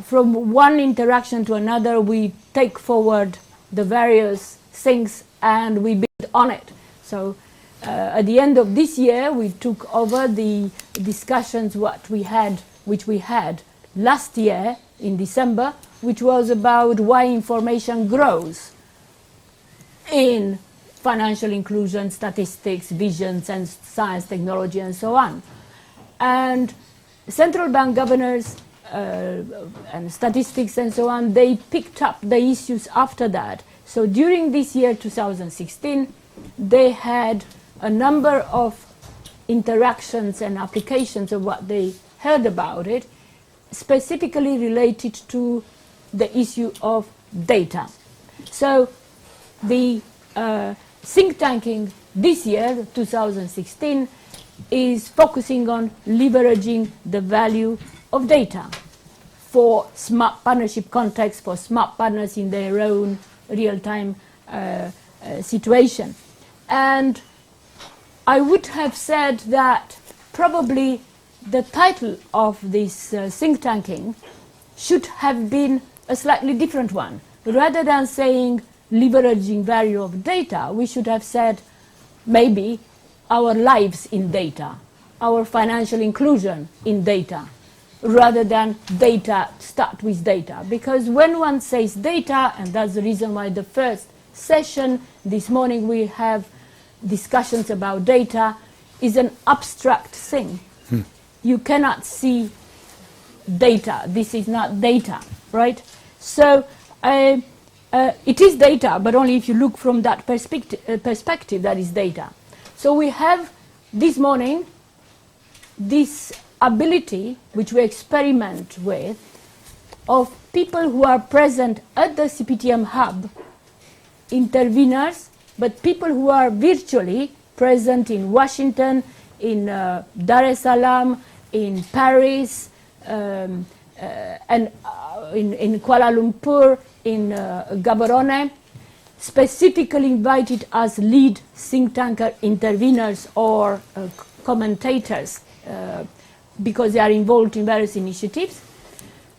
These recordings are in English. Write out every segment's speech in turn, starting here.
From one interaction to another, we take forward the various things and we build on it. So at the end of this year, we took over the discussions which we had last year in December, which was about why information grows in financial inclusion, statistics, visions, and science, technology, and so on. And central bank governors and statistics and so on, they picked up the issues after that. So during this year, 2016, they had a number of interactions and applications of what they heard about it, specifically related to the issue of data. So the think tanking this year, 2016, is focusing on leveraging the value of data for smart partnership context, for smart partners in their own real-time situation. And I would have said that probably the title of this think tanking should have been a slightly different one. Rather than saying leveraging value of data, we should have said maybe our lives in data, our financial inclusion in data, rather than data, start with data. Because when one says data, and that's the reason why the first session this morning we have discussions about data, is an abstract thing. You cannot see data. This is not data, right? So it is data, but only if you look from that perspective that is data. So we have this morning this ability, which we experiment with, of people who are present at the CPTM hub, interveners, but people who are virtually present in Washington, in Dar es Salaam, in Paris, and in Kuala Lumpur, in Gaborone, specifically invited as lead think tanker interveners or commentators because they are involved in various initiatives.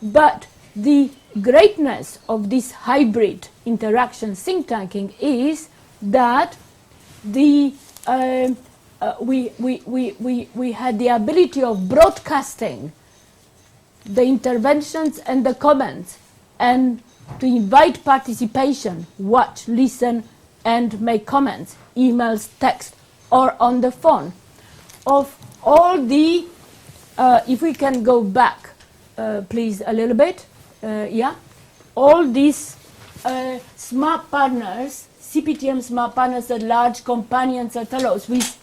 But the greatness of this hybrid interaction think tanking is that we had the ability of broadcasting the interventions and the comments, and to invite participation, watch, listen, and make comments, emails, text, or on the phone. Of all the, if we can go back, please, a little bit, yeah, all these smart partners, CPTM smart partners at large, companions and fellows, with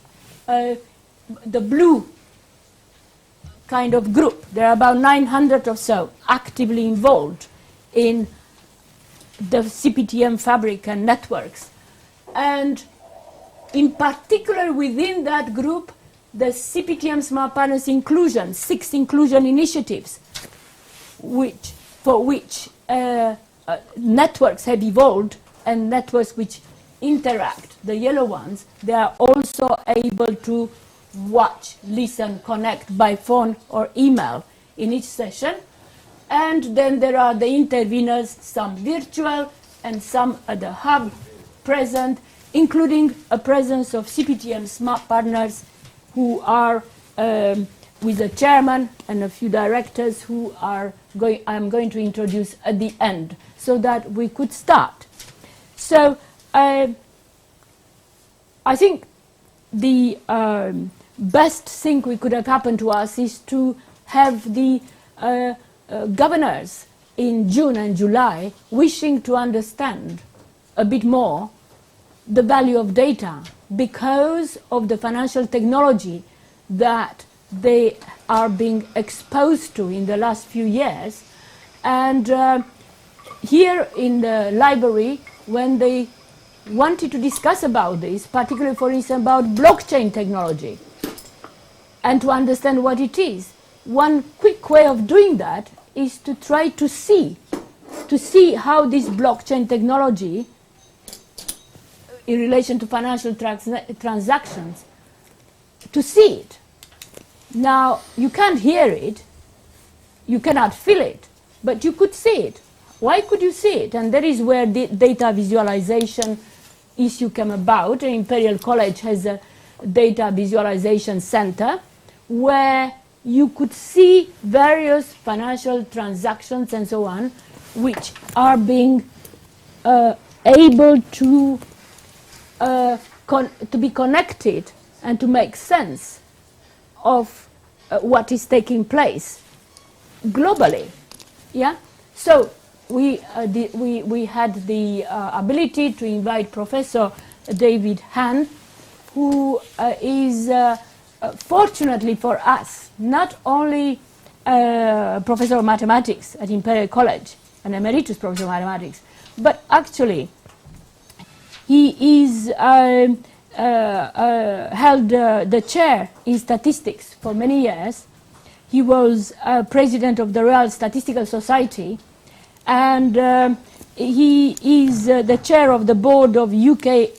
the blue kind of group, there are about 900 or so actively involved in the CPTM fabric and networks. And in particular within that group, the CPTM Smart Partners inclusion, 6 inclusion initiatives, for which networks have evolved, and networks which interact, the yellow ones, they are also able to watch, listen, connect by phone or email in each session. And then there are the interveners, some virtual and some at the hub present, including a presence of CPTM smart partners who are with the chairman and a few directors who are I'm going to introduce at the end so that we could start. So I think the best thing we could have happened to us is to have the governors in June and July wishing to understand a bit more the value of data because of the financial technology that they are being exposed to in the last few years. And here in the library, when they wanted to discuss about this, particularly for instance about blockchain technology, and to understand what it is, one quick way of doing that is to try to see how this blockchain technology in relation to financial transactions, to see it. Now, you can't hear it, you cannot feel it, but you could see it. Why could you see it? And that is where the data visualization issue came about. Imperial College has a data visualization center where you could see various financial transactions and so on, which are being able to be connected and to make sense of what is taking place globally. Yeah. So we had the ability to invite Professor David Hahn, who is fortunately for us not only professor of mathematics at Imperial College, an emeritus professor of mathematics, but actually he is held the chair in statistics for many years. He was president of the Royal Statistical Society, and he is the chair of the board of UK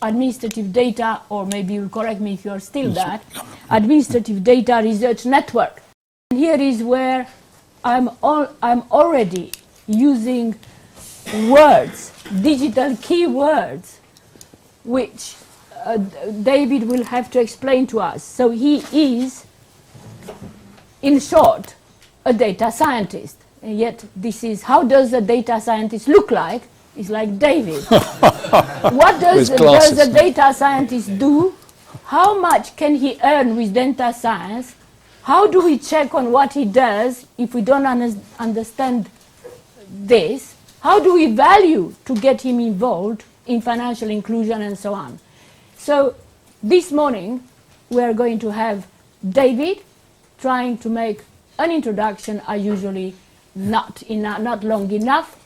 Administrative Data, or maybe you'll correct me if you're still that, Administrative Data Research Network. And here is where I'm already using words, digital keywords, which David will have to explain to us. So he is, in short, a data scientist. And yet this is, how does a data scientist look like? It's like David. What does a data scientist do? How much can he earn with data science? How do we check on what he does if we don't understand this? How do we value to get him involved in financial inclusion and so on? So this morning we are going to have David trying to make an introduction. I usually not long enough,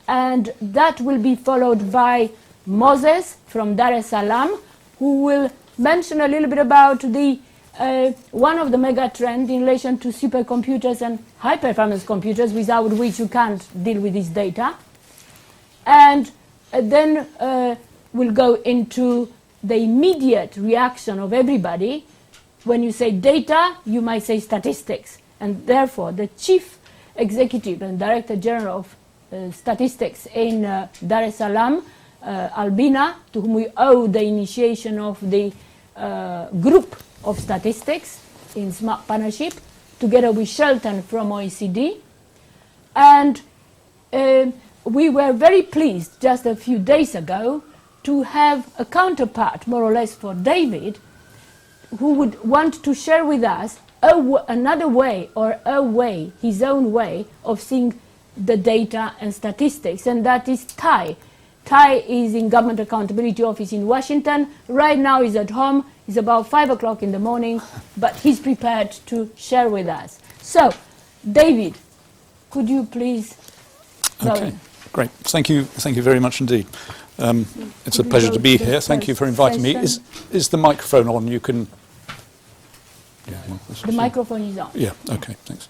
and that will be followed by Moses from Dar es Salaam, who will mention a little bit about the one of the mega trends in relation to supercomputers and high-performance computers, without which you can't deal with this data. And then we'll go into the immediate reaction of everybody. When you say data, you might say statistics. And therefore, the chief executive and director general of statistics in Dar es Salaam, Albina, to whom we owe the initiation of the group of statistics in Smart Partnership, together with Shelton from OECD. And we were very pleased just a few days ago to have a counterpart, more or less, for David, who would want to share with us another way, or a way, his own way of seeing the data and statistics, and that is Ty. Ty is in Government Accountability Office in Washington. Right now he's at home. It's about 5 o'clock in the morning, but he's prepared to share with us. So, David, could you please go in? Great. Thank you very much indeed. It's a pleasure to be here. Thank you for inviting me. Is the microphone on? You can... Yeah, well, the microphone is on. Yeah, okay, thanks.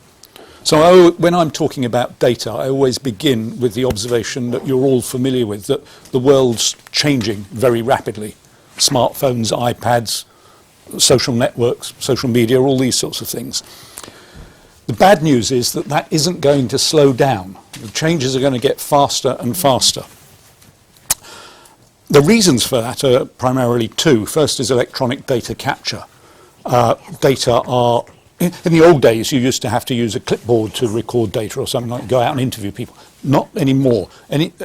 So when I'm talking about data, I always begin with the observation that you're all familiar with, that the world's changing very rapidly. Smartphones, iPads, social networks, social media, all these sorts of things. The bad news is that that isn't going to slow down. The changes are going to get faster and faster. The reasons for that are primarily two. First is electronic data capture. Data are, in the old days, you used to have to use a clipboard to record data or something, like go out and interview people. Not anymore.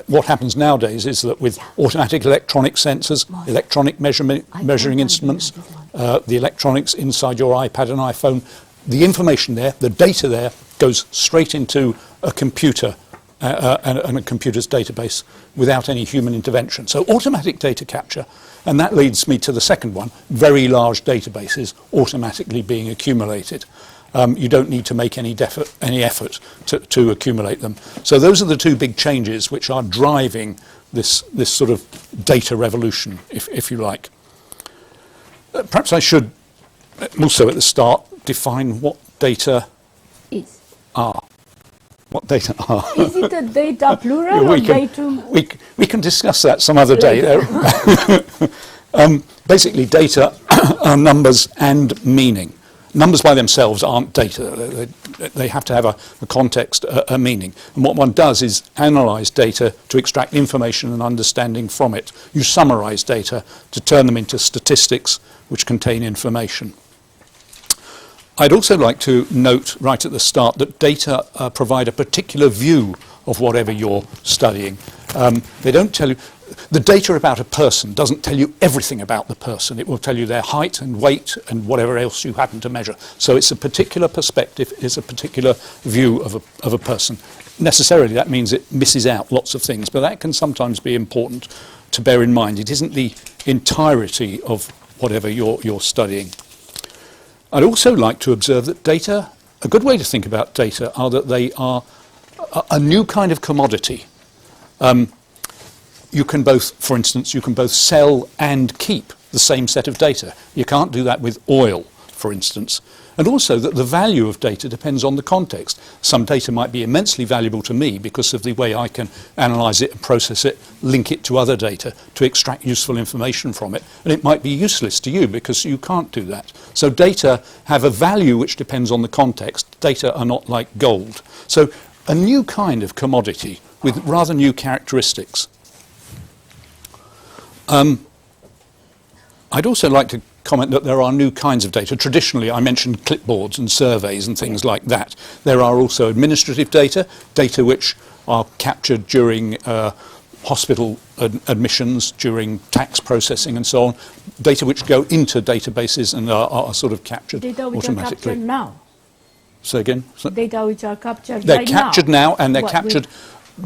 What happens nowadays is that with automatic electronic sensors, electronic measuring instruments, the electronics inside your iPad and iPhone, the information there, the data there, goes straight into a computer and a computer's database without any human intervention. So automatic data capture, and that leads me to the second one, very large databases automatically being accumulated. You don't need to make any effort to accumulate them. So those are the two big changes which are driving this sort of data revolution, if you like. Perhaps I should also at the start define what data are. What data are. Is it a data plural or data? We can discuss that some other day. Basically, data are numbers and meaning. numbers by themselves aren't data. They have to have a context, a meaning. And what one does is analyze data to extract information and understanding from it. You summarize data to turn them into statistics which contain information. I'd also like to note right at the start that data provide a particular view of whatever you're studying. They don't tell you, the data about a person doesn't tell you everything about the person. It will tell you their height and weight and whatever else you happen to measure. So it's a particular perspective, it's a particular view of a person. Necessarily that means it misses out lots of things, but that can sometimes be important to bear in mind. It isn't the entirety of whatever you're studying. I'd also like to observe that data, a good way to think about data are that they are a new kind of commodity. You can both, for instance, you can both sell and keep the same set of data. You can't do that with oil, for instance. And also that the value of data depends on the context. Some data might be immensely valuable to me because of the way I can analyze it and process it, link it to other data to extract useful information from it. And it might be useless to you because you can't do that. So data have a value which depends on the context. Data are not like gold. So a new kind of commodity with rather new characteristics. I'd also like to comment that there are new kinds of data. Traditionally, I mentioned clipboards and surveys and things like that. There are also administrative data, data which are captured during hospital admissions, during tax processing and so on, data which go into databases and are sort of captured data which automatically. are captured now. So again? Data which are captured They're right captured now and they're captured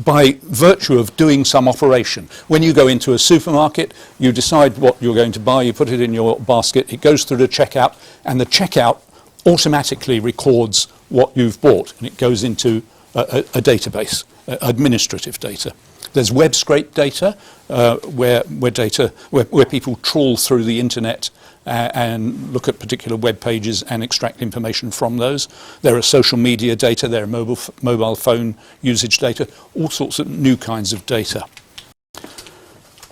by virtue of doing some operation. When you go into a supermarket, you decide what you're going to buy, you put it in your basket, it goes through the checkout, and the checkout automatically records what you've bought, and it goes into a database, administrative data. There's web scrape data, where people trawl through the internet and look at particular web pages and extract information from those. There are social media data, there are mobile phone usage data, all sorts of new kinds of data.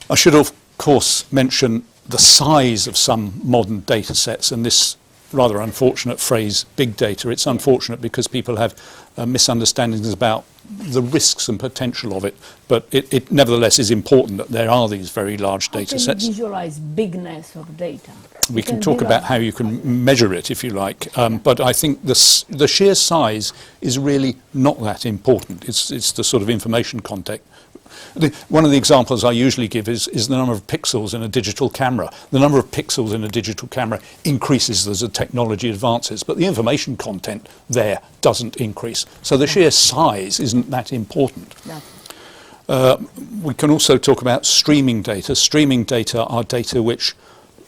I should of course mention the size of some modern data sets, and this rather unfortunate phrase, big data. It's unfortunate because people have misunderstandings about the risks and potential of it, but it nevertheless is important that there are these very large data sets. How can you visualize bigness of data? We can talk about how you can measure it if you like, but I think the sheer size is really not that important. It's the sort of information content. One of the examples I usually give is the number of pixels in a digital camera. The number of pixels in a digital camera increases as the technology advances, but the information content there doesn't increase. So the sheer size isn't that important. We can also talk about streaming data. Streaming data are data which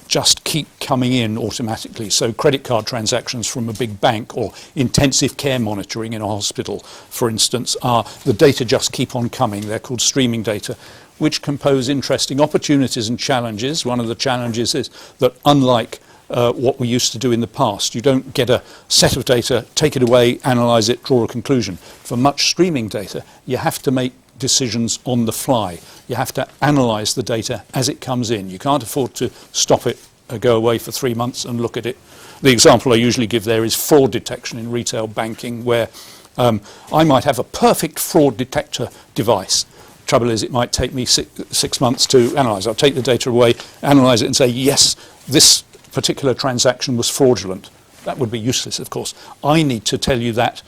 just keep coming in automatically. So credit card transactions from a big bank or intensive care monitoring in a hospital, for instance, the data just keep on coming. They're called streaming data, which can pose interesting opportunities and challenges. One of the challenges is that unlike what we used to do in the past, you don't get a set of data, take it away, analyze it, draw a conclusion. For much streaming data, you have to make decisions on the fly. You have to analyze the data as it comes in. You can't afford to stop it, go away for 3 months and look at it. The example I usually give there is fraud detection in retail banking, where I might have a perfect fraud detector device. Trouble is, it might take me six months to analyze. I'll take the data away, analyze it and say, yes, this particular transaction was fraudulent. That would be useless, of course. I need to tell you that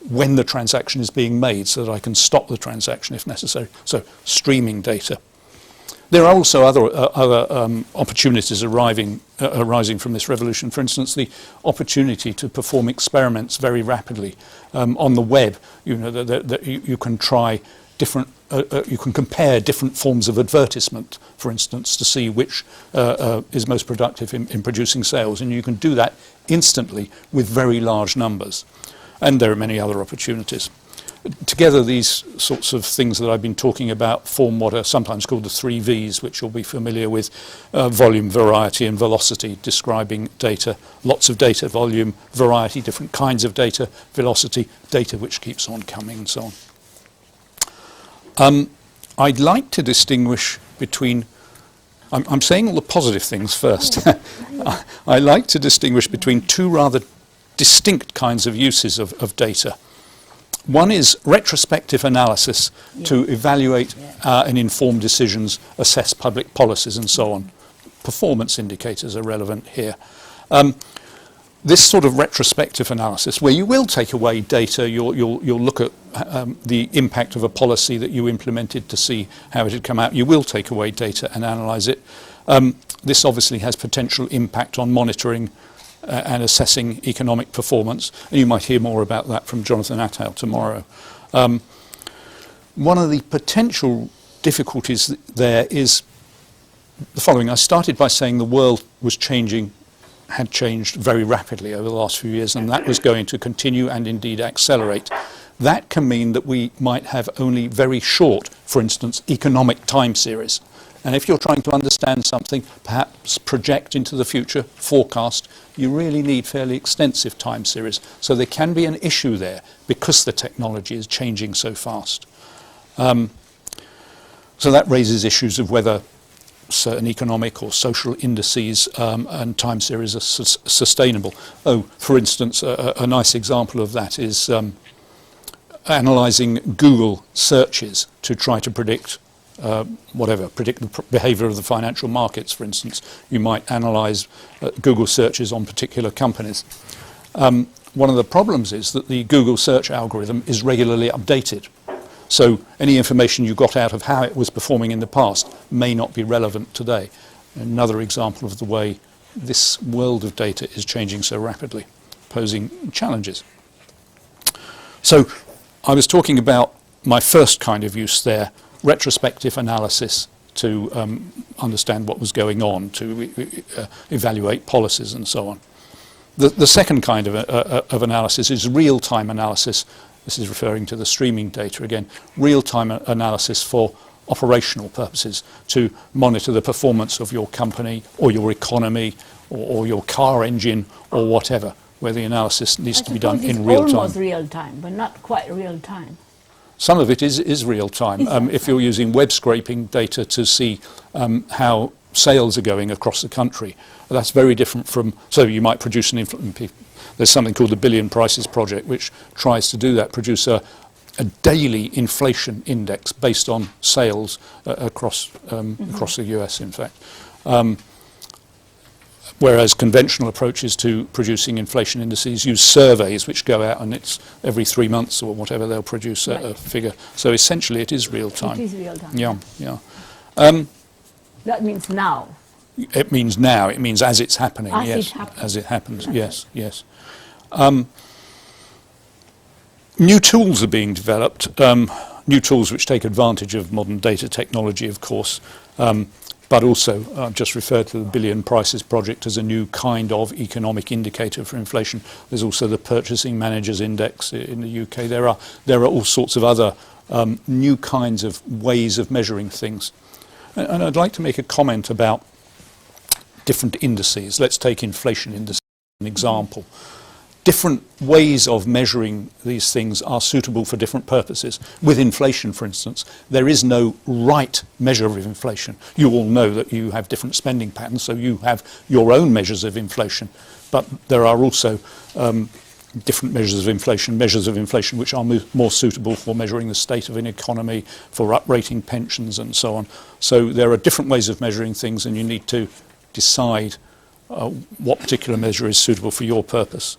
when the transaction is being made so that I can stop the transaction if necessary. So streaming data. There are also other opportunities arising from this revolution. For instance, the opportunity to perform experiments very rapidly on the web. You know, you can try different. You can compare different forms of advertisement, for instance, to see which is most productive in producing sales, and you can do that instantly with very large numbers. And there are many other opportunities. Together, these sorts of things that I've been talking about form what are sometimes called the 3 V's, which you'll be familiar with: volume, variety, and velocity, describing data. Lots of data, volume, variety, different kinds of data, velocity, data which keeps on coming, and so on. I'd like to distinguish between, I'm saying all the positive things first. I like to distinguish between 2 rather distinct kinds of uses of data. One is retrospective analysis to evaluate and inform decisions, assess public policies and so on. Performance indicators are relevant here. This sort of retrospective analysis, where you will take away data, you'll look at the impact of a policy that you implemented to see how it had come out. You will take away data and analyse it. This obviously has potential impact on monitoring and assessing economic performance, and you might hear more about that from Jonathan Attell tomorrow. One of the potential difficulties there is the following. I started by saying the world was changing, had changed very rapidly over the last few years, and that was going to continue and indeed accelerate. That can mean that we might have only very short, for instance, economic time series. And if you're trying to understand something, perhaps project into the future, forecast, you really need fairly extensive time series. So there can be an issue there because the technology is changing so fast. So that raises issues of whether certain economic or social indices and time series are sustainable. Oh, for instance, a nice example of that is analysing Google searches to try to predict predict the behaviour of the financial markets, for instance. You might analyse Google searches on particular companies. One of the problems is that the Google search algorithm is regularly updated. So any information you got out of how it was performing in the past may not be relevant today. Another example of the way this world of data is changing so rapidly, posing challenges. So I was talking about my first kind of use there, retrospective analysis to understand what was going on, to evaluate policies and so on. The second kind of analysis is real-time analysis. This is referring to the streaming data again. Real-time analysis for operational purposes, to monitor the performance of your company or your economy or your car engine or whatever, where the analysis needs to be done in real time. It's almost real time, but not quite real time. Some of it is real time. If you're using web scraping data to see how sales are going across the country, that's very different from, so you might produce there's something called the Billion Prices Project, which tries to do that, produce a daily inflation index based on sales across the US, in fact. Whereas conventional approaches to producing inflation indices use surveys which go out, and it's every 3 months or whatever they'll produce a figure. So essentially it is real time. It is real time. Yeah. That means now. It means now. It means as it's happening. As yes. it happens. As it happens. Yes. Yes. New tools are being developed. New tools which take advantage of modern data technology, of course. But also, I've just referred to the Billion Prices Project as a new kind of economic indicator for inflation. There's also the Purchasing Managers Index in the UK. There are all sorts of other new kinds of ways of measuring things. And I'd like to make a comment about different indices. Let's take inflation indices as an example. Different ways of measuring these things are suitable for different purposes. With inflation, for instance, there is no right measure of inflation. You all know that you have different spending patterns, so you have your own measures of inflation. But there are also different measures of inflation which are more suitable for measuring the state of an economy, for uprating pensions and so on. So there are different ways of measuring things, and you need to decide what particular measure is suitable for your purposes.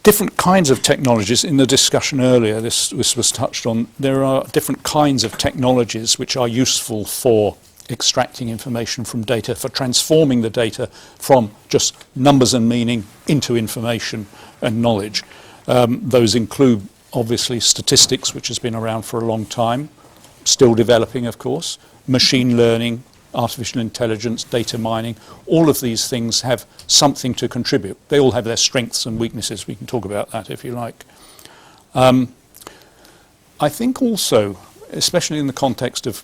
Different kinds of technologies. In the discussion earlier, this was touched on. There are different kinds of technologies which are useful for extracting information from data, for transforming the data from just numbers and meaning into information and knowledge. Those include, obviously, statistics, which has been around for a long time, still developing, of course, machine learning, artificial intelligence, data mining. All of these things have something to contribute. They all have their strengths and weaknesses. We can talk about that if you like. I think also, especially in the context of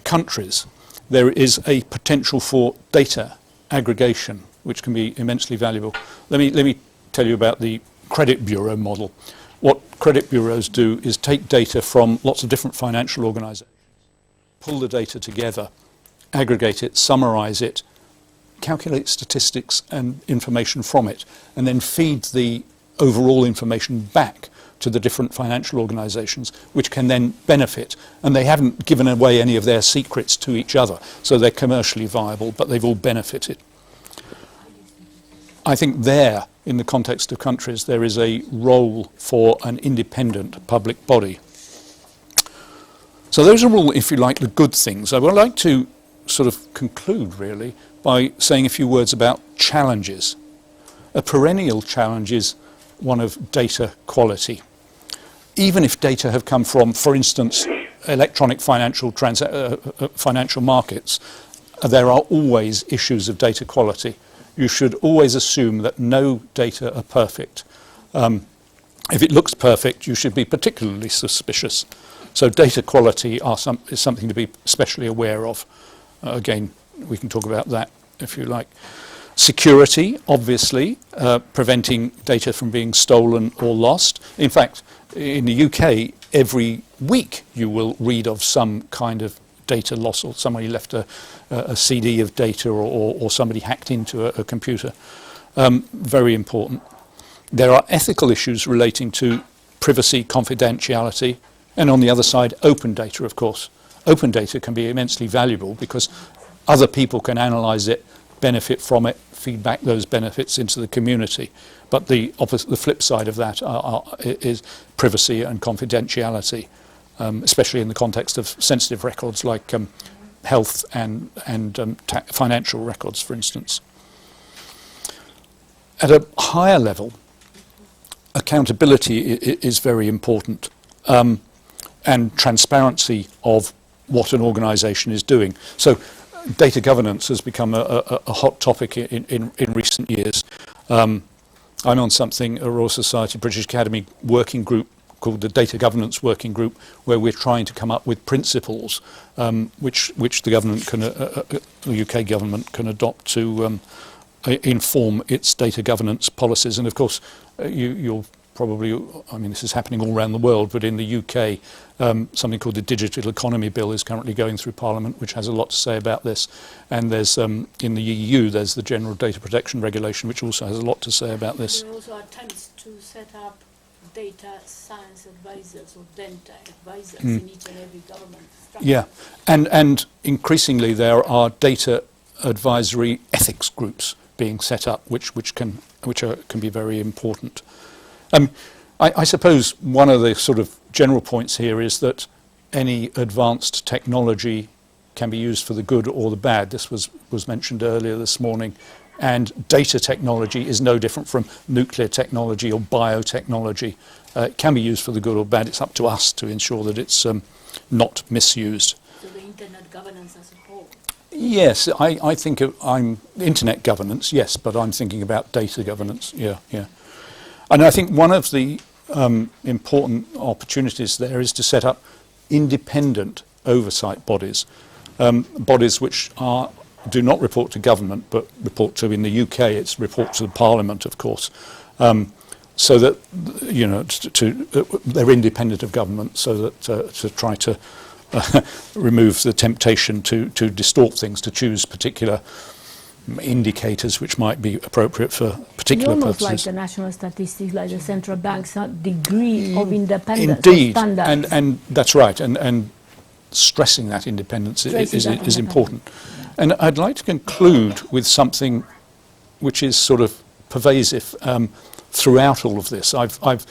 countries, there is a potential for data aggregation, which can be immensely valuable. Let me tell you about the credit bureau model. What credit bureaus do is take data from lots of different financial organizations, pull the data together, aggregate it, summarize it, calculates statistics and information from it, and then feeds the overall information back to the different financial organisations, which can then benefit. And they haven't given away any of their secrets to each other, so they're commercially viable, but they've all benefited. I think there, in the context of countries, there is a role for an independent public body. So those are all, if you like, the good things. I would like to sort of conclude, really, by saying a few words about challenges. A perennial challenge is one of data quality. Even if data have come from, for instance, electronic financial markets, there are always issues of data quality. You should always assume that no data are perfect. If it looks perfect, you should be particularly suspicious. So data quality is something to be especially aware of. Again, we can talk about that if you like. Security, obviously, preventing data from being stolen or lost. In fact, in the UK, every week you will read of some kind of data loss, or somebody left a CD of data, or somebody hacked into a computer. Very important. There are ethical issues relating to privacy, confidentiality, and on the other side, open data, of course. Open data can be immensely valuable because other people can analyse it, benefit from it, feed back those benefits into the community. But the flip side of that is privacy and confidentiality, especially in the context of sensitive records like health and financial records, for instance. At a higher level, accountability is very important, and transparency of what an organisation is doing. So data governance has become a hot topic in recent years. I'm on something, a Royal Society British Academy working group called the Data Governance Working Group, where we're trying to come up with principles which the government the UK government can adopt to inform its data governance policies. And of course, you'll probably, I mean, this is happening all around the world, but in the UK, something called the Digital Economy Bill is currently going through Parliament, which has a lot to say about this. And there's, in the EU, there's the General Data Protection Regulation, which also has a lot to say about this. There are also attempts to set up data science advisors or data advisors in each and every government structure. Yeah, and increasingly there are data advisory ethics groups being set up, which can be very important. I suppose one of the sort of general points here is that any advanced technology can be used for the good or the bad. This was mentioned earlier this morning. And data technology is no different from nuclear technology or biotechnology. It can be used for the good or bad. It's up to us to ensure that it's not misused. So the internet governance as a whole? Yes, I think I'm internet governance, yes, but I'm thinking about data governance, yeah. And I think one of the important opportunities there is to set up independent oversight bodies, bodies which do not report to government, but report to, in the UK, it's report to the Parliament, of course, so that, you know, they're independent of government, so that to try to remove the temptation to distort things, to choose particular indicators which might be appropriate for particular almost purposes. Like the national statistics, like the central banks, degree of independence. Indeed, and that's right, and stressing that independence is important. And I'd like to conclude with something which is sort of pervasive throughout all of this. I've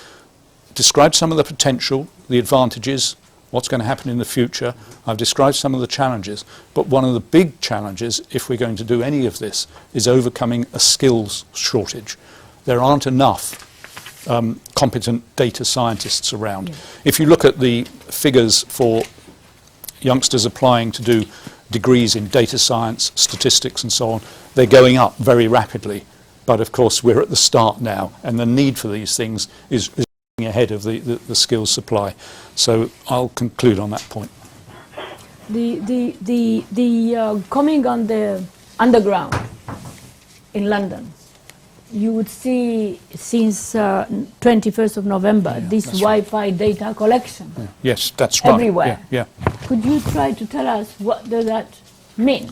described some of the potential, the advantages, what's going to happen in the future. I've described some of the challenges, but one of the big challenges, if we're going to do any of this, is overcoming a skills shortage. There aren't enough competent data scientists around. Yeah. If you look at the figures for youngsters applying to do degrees in data science, statistics and so on, they're going up very rapidly. But of course we're at the start now, and the need for these things is ahead of the skills supply. So I'll conclude on that point. The coming on the underground in London, you would see since 21st of November this Wi-Fi right. Data collection. Yeah. Yes, that's right. Everywhere. Yeah. Could you try to tell us what does that mean?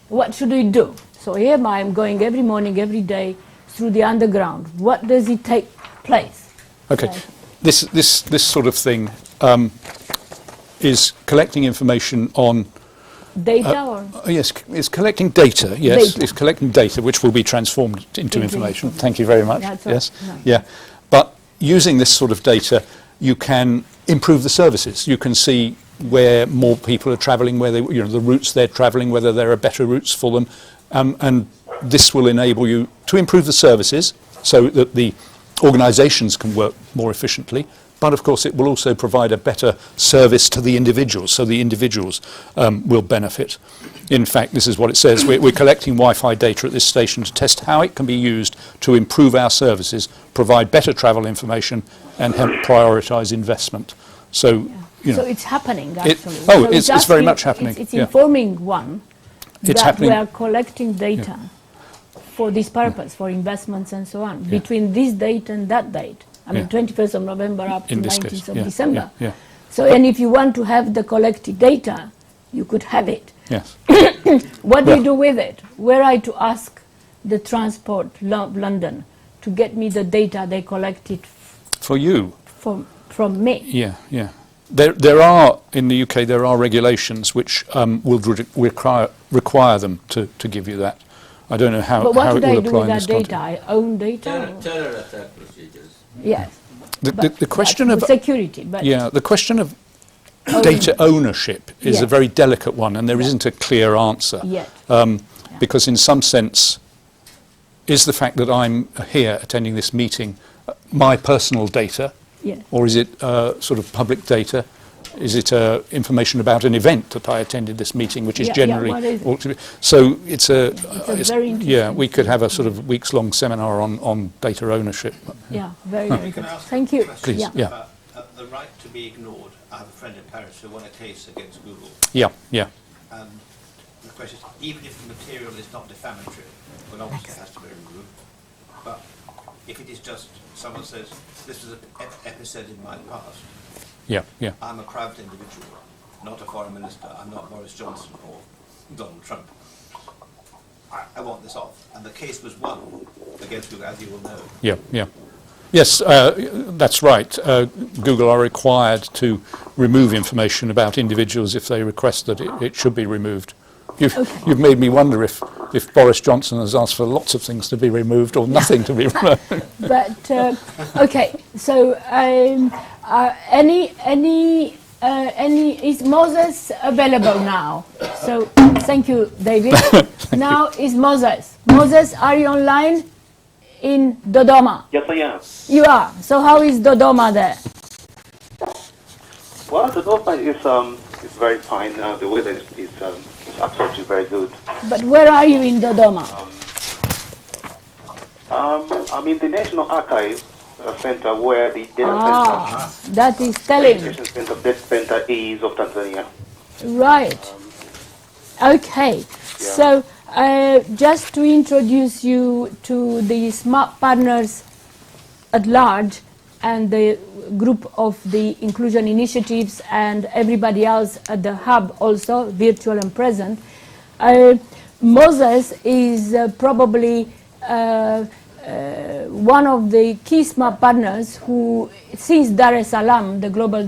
What should we do? So here I'm going every morning, every day through the underground. What does it take place? Okay, this sort of thing is collecting information on Data or? yes, it's collecting data. Yes, Data. it's collecting data, which will be transformed into information. Thank you very much. That's yes, right. yeah. But using this sort of data, you can improve the services. You can see where more people are travelling, where they, the routes they're travelling, whether there are better routes for them, and this will enable you to improve the services so that the organisations can work more efficiently. But of course, it will also provide a better service to the individuals, so the individuals will benefit. In fact, this is what it says. We're collecting Wi-Fi data at this station to test how it can be used to improve our services, provide better travel information, and help prioritise investment. So, So it's happening, actually. It's very much happening. It's informing one It's that happening. we are collecting data for this purpose, for investments and so on, between this date and that date. I mean, 21st of November up to In this 19th case, of yeah, December. yeah. So, and if you want to have the collected data, you could have it. Yes. What do you do with it? Were I to ask the Transport London to get me the data they collected For you. from me? Yeah, yeah. There are, in the UK, there are regulations which will require them to give you that. I don't know how, But what how do it will I do apply with in that this data? context. I own data? Terror attack procedures. Yes. The question of security, but the question of data ownership is a Yes. very delicate one, and there isn't a clear answer. yet. Because in some sense, is the fact that I'm here attending this meeting my personal data, Yes. or is it sort of public data? Is it information about an event that I attended this meeting, which is generally what is it? ought to be? So it's a very yeah. We could have a sort of weeks-long seminar on data ownership. Yeah, very, very good. Thank you. Please, Yeah. yeah, About the right to be ignored. I have a friend in Paris who won a case against Google. yeah, yeah. And the question is, even if the material is not defamatory, well, obviously it has to be removed. But if it is just, someone says, this was an episode in my past, Yeah, yeah, I'm a private individual, not a foreign minister, I'm not Boris Johnson or Donald Trump. I want this off. And the case was won against Google, as you will know. yeah, yeah. Yes, that's right. Google are required to remove information about individuals if they request that it should be removed. You've made me wonder if Boris Johnson has asked for lots of things to be removed or nothing to be removed. But okay, so is Moses available now? So thank you, David. Now is Moses. Moses, are you online in Dodoma? Yes, I am. You are. So how is Dodoma there? Well, Dodoma is very fine. The weather is absolutely very good. But where are you in Dodoma? I'm in the National Archive Center where the data That is telling. data center is of Tanzania. Right. Okay. So just to introduce you to the smart partners at large and the group of the inclusion initiatives and everybody else at the hub also, virtual and present. Moses is probably one of the key smart partners who, since Dar es Salaam, the global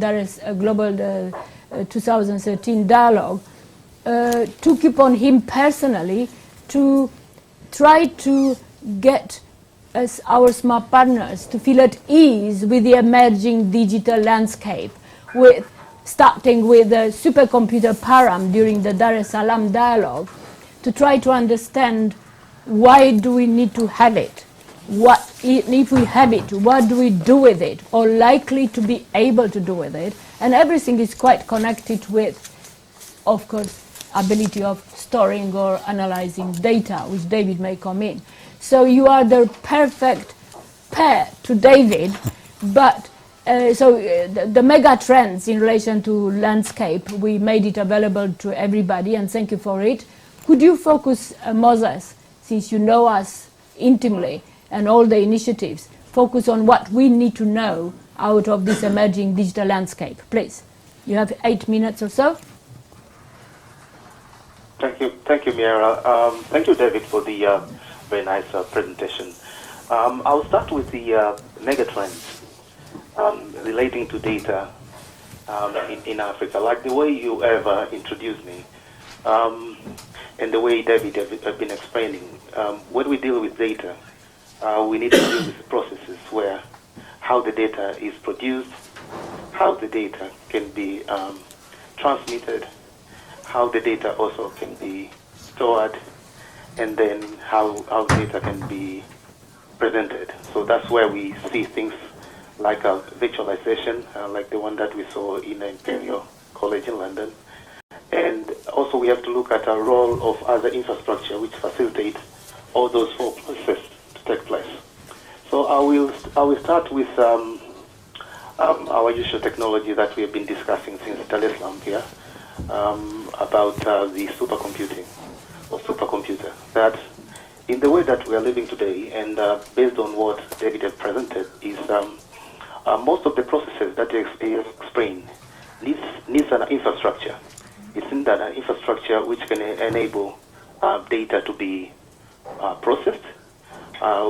2013 dialogue, took upon him personally to try to get our smart partners to feel at ease with the emerging digital landscape, starting with the supercomputer Param during the Dar es Salaam dialogue, to try to understand why do we need to have it? What if we have it, what do we do with it, or likely to be able to do with it? And everything is quite connected with, of course, ability of storing or analyzing data, which David may come in. So you are the perfect pair to David, but the mega trends in relation to landscape, we made it available to everybody, and thank you for it. Could you focus, Moses, since you know us intimately and all the initiatives, focus on what we need to know out of this emerging digital landscape, please? You have 8 minutes or so. Thank you, Miera. Thank you, David, for the very nice presentation. I'll start with the megatrends relating to data in Africa, like the way you have introduced me, and the way David have been explaining. When we deal with data, we need to deal with processes where how the data is produced, how the data can be transmitted, how the data also can be stored, and then how data can be presented. So that's where we see things like a virtualization, like the one that we saw in Imperial College in London. And also we have to look at a role of other infrastructure which facilitates all those four processes to take place. So I will start with our usual technology that we have been discussing since Dar es Salaam here, about the supercomputing or supercomputer. That in the way that we are living today, and based on what David has presented, is most of the processes that he explained needs an infrastructure. It's in that an infrastructure which can enable data to be processed.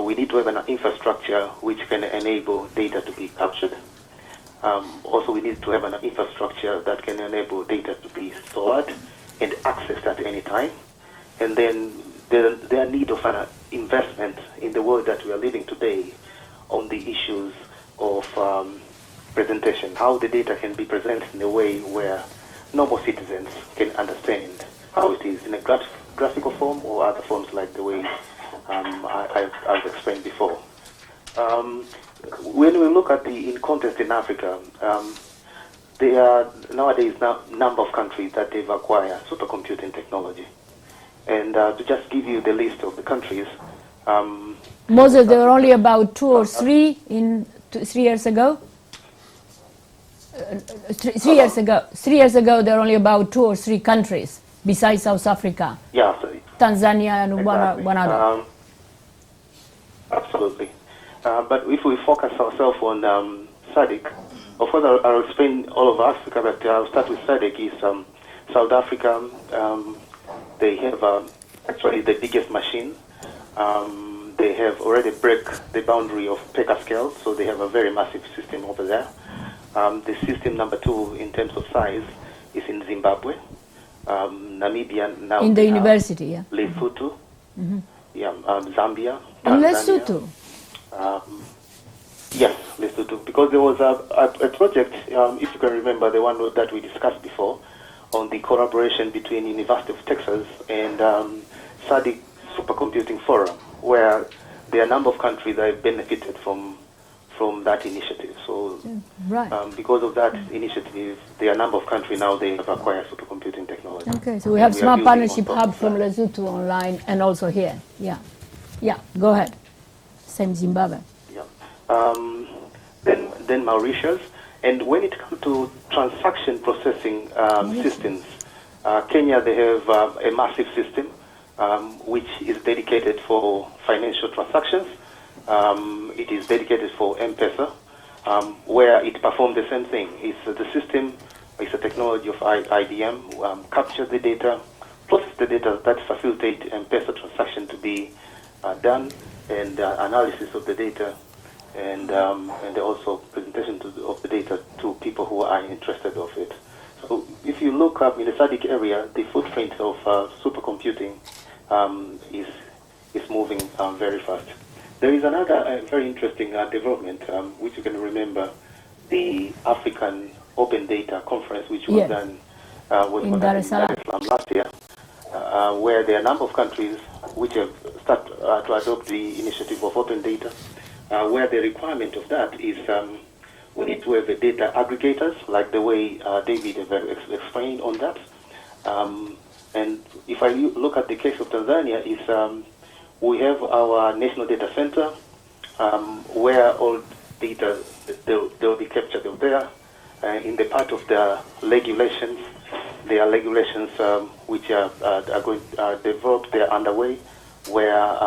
We need to have an infrastructure which can enable data to be captured. Also, we need to have an infrastructure that can enable data to be stored and accessed at any time. And then there are need of an investment in the world that we are living today on the issues of presentation, how the data can be presented in a way where normal citizens can understand how it is in a graphical form or other forms like the way I've explained before. When we look at the context in Africa, there are nowadays number of countries that they've acquired supercomputing technology. And to just give you the list of the countries, Moses, there were only about 2 or 3 3 years ago. 3 years ago. 3 years ago, there were only about 2 or 3 countries besides South Africa. Yeah, sorry. Tanzania and Exactly. one other. Absolutely. But if we focus ourselves on SADC, of course I'll explain all of Africa, but I'll start with SADC. Is South Africa. They have actually the biggest machine. They have already break the boundary of pecascale, so they have a very massive system over there. The system number 2 in terms of size is in Zimbabwe. Namibia now. In the university, yeah. Lesotho. Mm-hmm. Yeah, Zambia. In Lesotho. Yes, Lesotho. Because there was a project, if you can remember, the one that we discussed before, on the collaboration between University of Texas and SADC Supercomputing Forum, where there are a number of countries that have benefited from that initiative. So, right. Because of that initiative, there are a number of countries now they have acquired supercomputing technology. Okay, so we have Smart Partnership Hub from Lesotho online and also here. Yeah. Yeah, go ahead. Same Zimbabwe. Yeah. Then Mauritius. And when it comes to transaction processing systems, Kenya, they have a massive system which is dedicated for financial transactions. It is dedicated for M-Pesa, where it performs the same thing. It's the system, it's a technology of IBM, captures the data, process the data that facilitate M-Pesa transaction to be done, and analysis of the data, and also presentation of the data to people who are interested of it. So if you look up in the SADC area, the footprint of supercomputing is moving very fast. There is another very interesting development, which you can remember, the African Open Data Conference, which was done in Dar es Salaam last year, where there are a number of countries which have started to adopt the initiative of open data, where the requirement of that is we need to have data aggregators, like the way David explained on that. And if I look at the case of Tanzania, is we have our national data center, where all data they'll be captured over there. In the part of the regulations, there are regulations which are developed, they're underway, where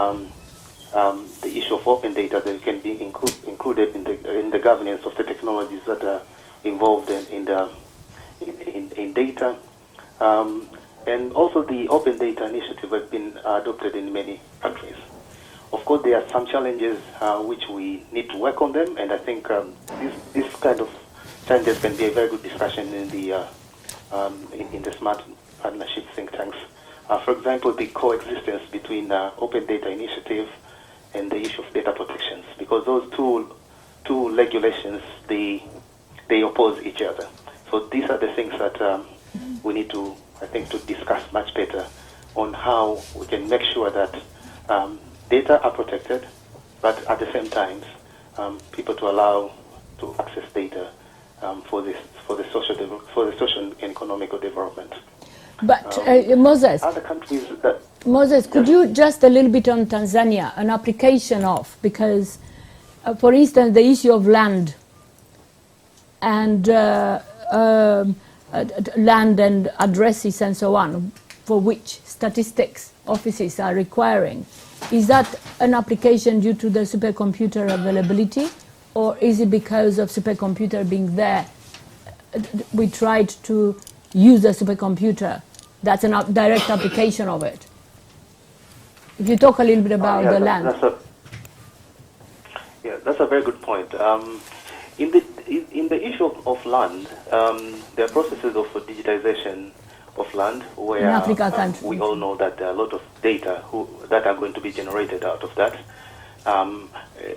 the issue of open data that can be included in the governance of the technologies that are involved in data. And also the Open Data Initiative has been adopted in many countries. Of course, there are some challenges which we need to work on them, and I think this kind of challenges can be a very good discussion in the smart partnership think tanks. For example, the coexistence between Open Data Initiative and the issue of data protections, because those two regulations, they oppose each other. So these are the things that we need to, I think, to discuss much better on how we can make sure that data are protected, but at the same time, people to allow to access data for the social and economical development. But Moses, Other countries that Moses, could you just a little bit on Tanzania, an application of, because, for instance, the issue of land and land and addresses and so on, for which statistics offices are requiring, is that an application due to the supercomputer availability, or is it because of supercomputer being there? We tried to use a supercomputer. That's a direct application of it. If you talk a little bit about the land. That's a very good point. In the issue of land, there are processes of digitization of land where in Africa we all know that there are a lot of data that are going to be generated out of that.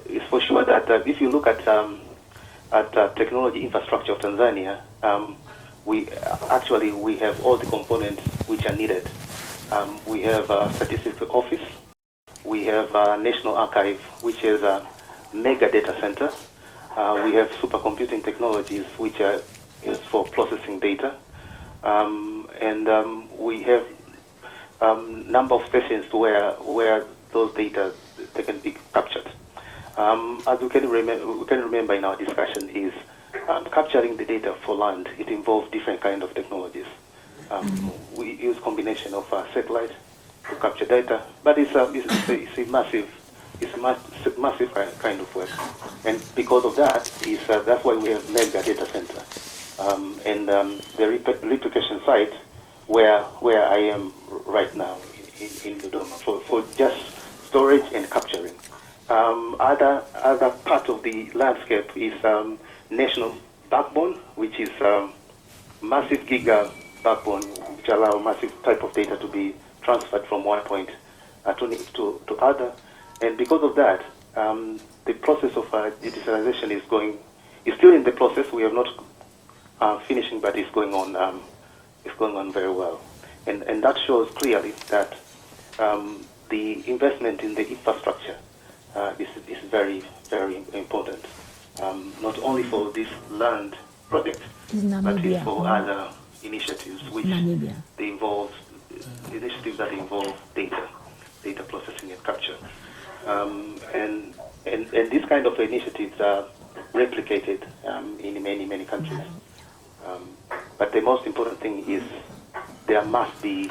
It's for sure that if you look at technology infrastructure of Tanzania, we have all the components which are needed. We have a statistics office, we have a national archive, which is a mega data center. We have supercomputing technologies, which are used for processing data. We have number of stations where those data they can be captured. As we can remember in our discussion, is capturing the data for land. It involves different kind of technologies. We use combination of satellite to capture data, but it's a massive kind of work, and because of that, that's why we have mega data center. The replication site where I am right now in Dodoma for just storage and capturing. Other part of the landscape is national backbone, which is massive giga backbone, which allow massive type of data to be transferred from one point to other. And because of that, the process of digitalization is still in the process. We have not finishing, but it's going on. It's going on very well, and that shows clearly that the investment in the infrastructure is very, very important. Not only for this land project, but it's for other initiatives which they involve initiatives that involve data processing and capture. And these kind of initiatives are replicated in many countries. But the most important thing is there must be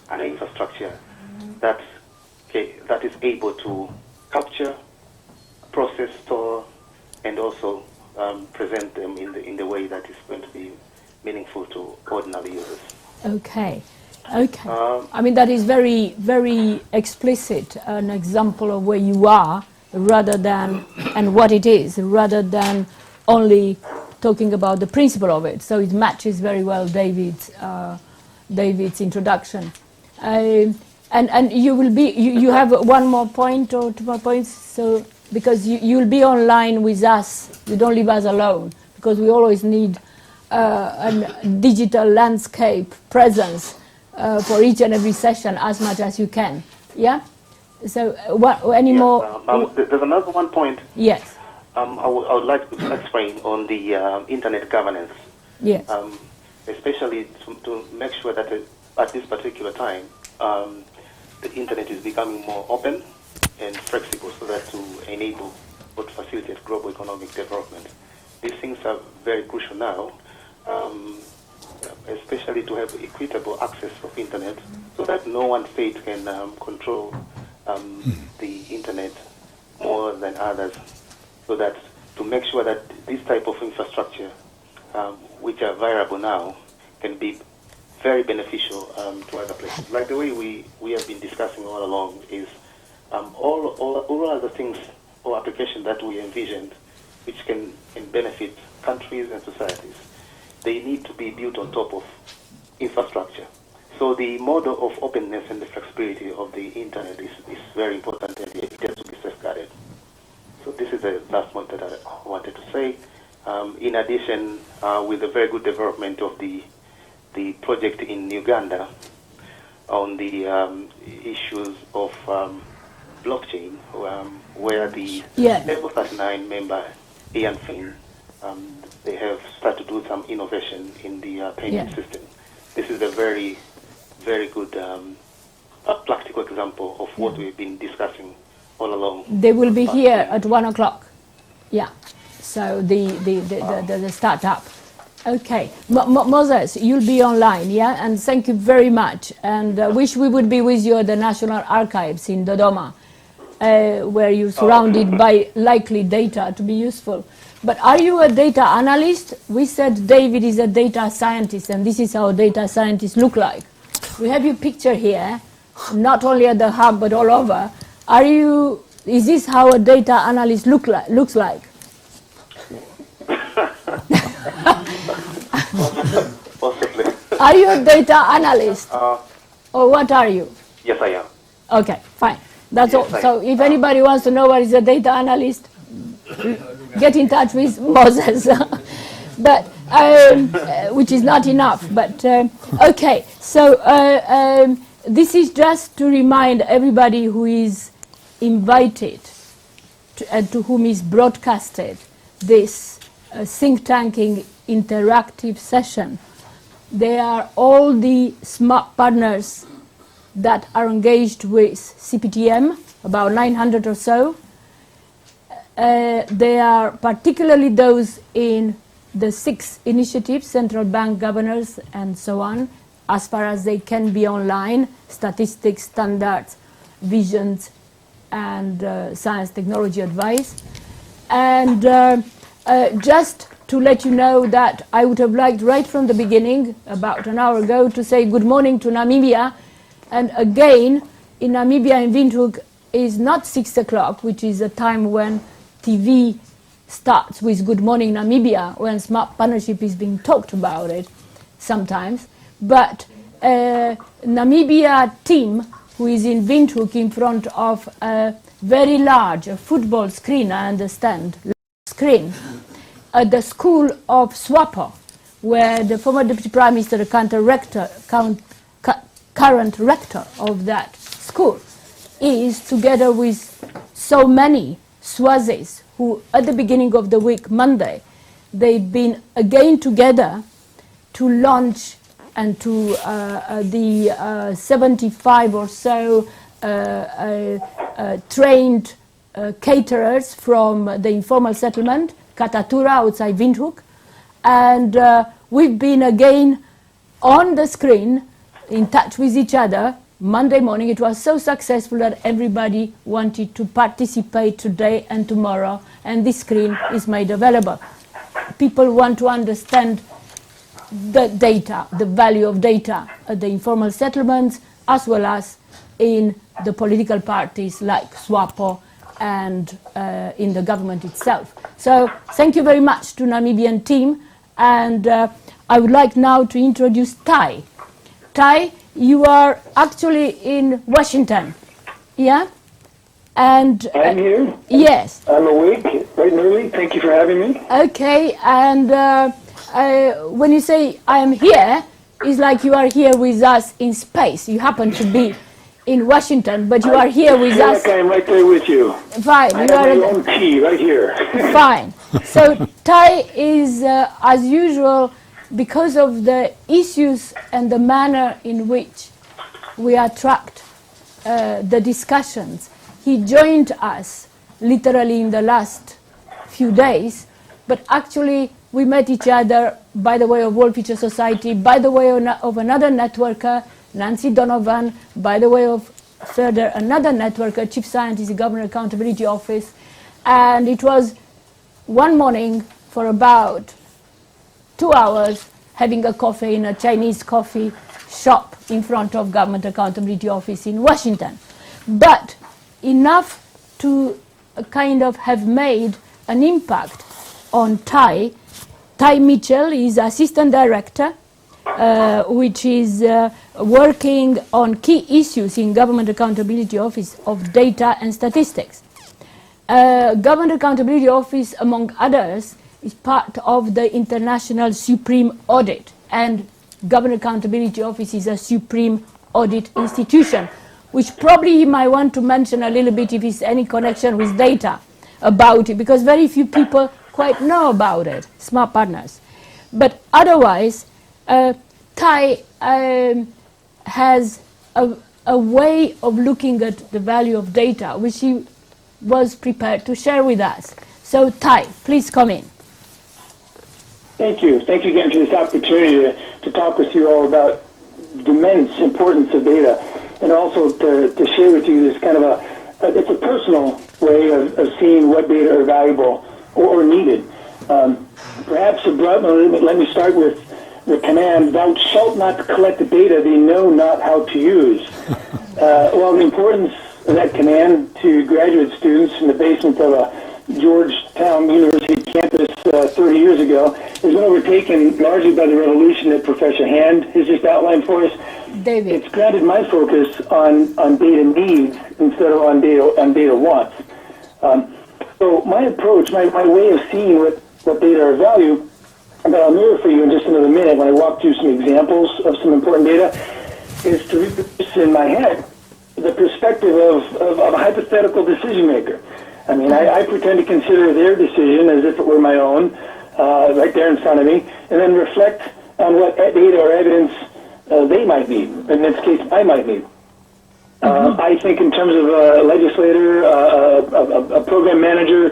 an infrastructure that is able to capture, process, store, and also present them in the way that is going to be meaningful to ordinary users. Okay. I mean, that is very, very explicit, an example of where you are, rather than, and what it is, rather than only talking about the principle of it. So it matches very well David's introduction. And you will be, you have one more point or 2 more points, so because you'll be online with us, you don't leave us alone, because we always need a digital landscape presence for each and every session as much as you can. Yeah? So any more? There's another one point. Yes. I would like to explain on the internet governance. Yes. Especially to make sure that at this particular time, the internet is becoming more open and flexible, so that to enable or to facilitate global economic development. These things are very crucial now, especially to have equitable access of internet, so that no one state can control the internet more than others, so that to make sure that this type of infrastructure, which are viable now, can be very beneficial to other places. Like the way we have been discussing all along is all other things or applications that we envisioned which can benefit countries and societies, they need to be built on top of infrastructure. So the model of openness and the flexibility of the internet is very important, and it has to be safeguarded. So this is the last point that I wanted to say. In addition, with the very good development of the project in Uganda on the issues of blockchain, where the level 39 member Ian Finn, they have started to do some innovation in the payment system. This is a very, very good practical example of what we've been discussing all along. They will be here at 1 o'clock. Yeah. So the startup. Okay. Moses, you'll be online, yeah? And thank you very much. And wish we would be with you at the National Archives in Dodoma, where you're surrounded by likely data to be useful. But are you a data analyst? We said David is a data scientist, and this is how data scientists look like. We have your picture here, not only at the hub, but all over. Is this how a data analyst looks like? Possibly. Are you a data analyst? Or what are you? Yes, I am. Okay, fine. That's all. So if anybody wants to know what is a data analyst, get in touch with Moses. But which is not enough. But okay, so this is just to remind everybody who is invited and to whom is broadcasted this think tanking interactive session. They are all the smart partners that are engaged with CPTM, about 900 or so. They are particularly those in the 6 initiatives, central bank governors and so on, as far as they can be online, statistics, standards, visions, and science technology advice. And just to let you know that I would have liked right from the beginning, about an hour ago, to say good morning to Namibia. And again, in Namibia, in Windhoek, is not 6 o'clock, which is a time when TV starts with Good Morning Namibia, when smart partnership is being talked about it sometimes. But Namibia team, who is in Windhoek in front of a very large football screen, I understand, screen, at the school of SWAPO, where the former Deputy Prime Minister, the current rector of that school, is together with so many Swazis who, at the beginning of the week, Monday, they've been again together to launch and to the 75 or so trained caterers from the informal settlement, Katatura, outside Windhoek. And we've been again on the screen, in touch with each other. Monday morning, it was so successful that everybody wanted to participate today and tomorrow, and this screen is made available. People want to understand the data, the value of data at the informal settlements, as well as in the political parties like SWAPO and in the government itself. So thank you very much to Namibian team, and I would like now to introduce Tai. Tai, you are actually in Washington, yeah? And I'm here. Yes. I'm awake, bright and early. Thank you for having me. Okay, and when you say I am here, it's like you are here with us in space. You happen to be in Washington, but you are here with us. Like I am right there with you. Fine. I have my own tea right here. Fine. So Tai is, as usual, because of the issues and the manner in which we attract the discussions, he joined us literally in the last few days, but actually we met each other by the way of World Future Society, by the way of another networker, Nancy Donovan, by the way of further another networker, Chief Scientist, Government Accountability Office. And it was one morning for about 2 hours having a coffee in a Chinese coffee shop in front of Government Accountability Office in Washington. But enough to kind of have made an impact on Ty. Ty Mitchell is Assistant Director, which is working on key issues in Government Accountability Office of Data and Statistics. Government Accountability Office, among others, is part of the International Supreme Audit, and Government Accountability Office is a Supreme Audit institution, which probably you might want to mention a little bit if it's any connection with data about it, because very few people quite know about it, smart partners. But otherwise, Ty has a way of looking at the value of data, which he was prepared to share with us. So Ty, please come in. Thank you. Thank you again for this opportunity to talk with you all about the immense importance of data, and also to share with you this kind of it's a personal way of seeing what data are valuable or needed. Perhaps let me start with the command, thou shalt not collect the data they know not how to use. Well, the importance of that command to graduate students in the basement of a Georgetown University campus 30 years ago has been overtaken largely by the revolution that Professor Hand has just outlined for us. David. It's grounded my focus on data needs instead of on data wants. So my approach, my way of seeing what data are of value, that I'll mirror for you in just another minute when I walk through some examples of some important data, is to reproduce in my head the perspective of a hypothetical decision maker. I mean, I pretend to consider their decision as if it were my own, right there in front of me, and then reflect on what data or evidence they might need. In this case, I might need. I think in terms of a legislator, a program manager,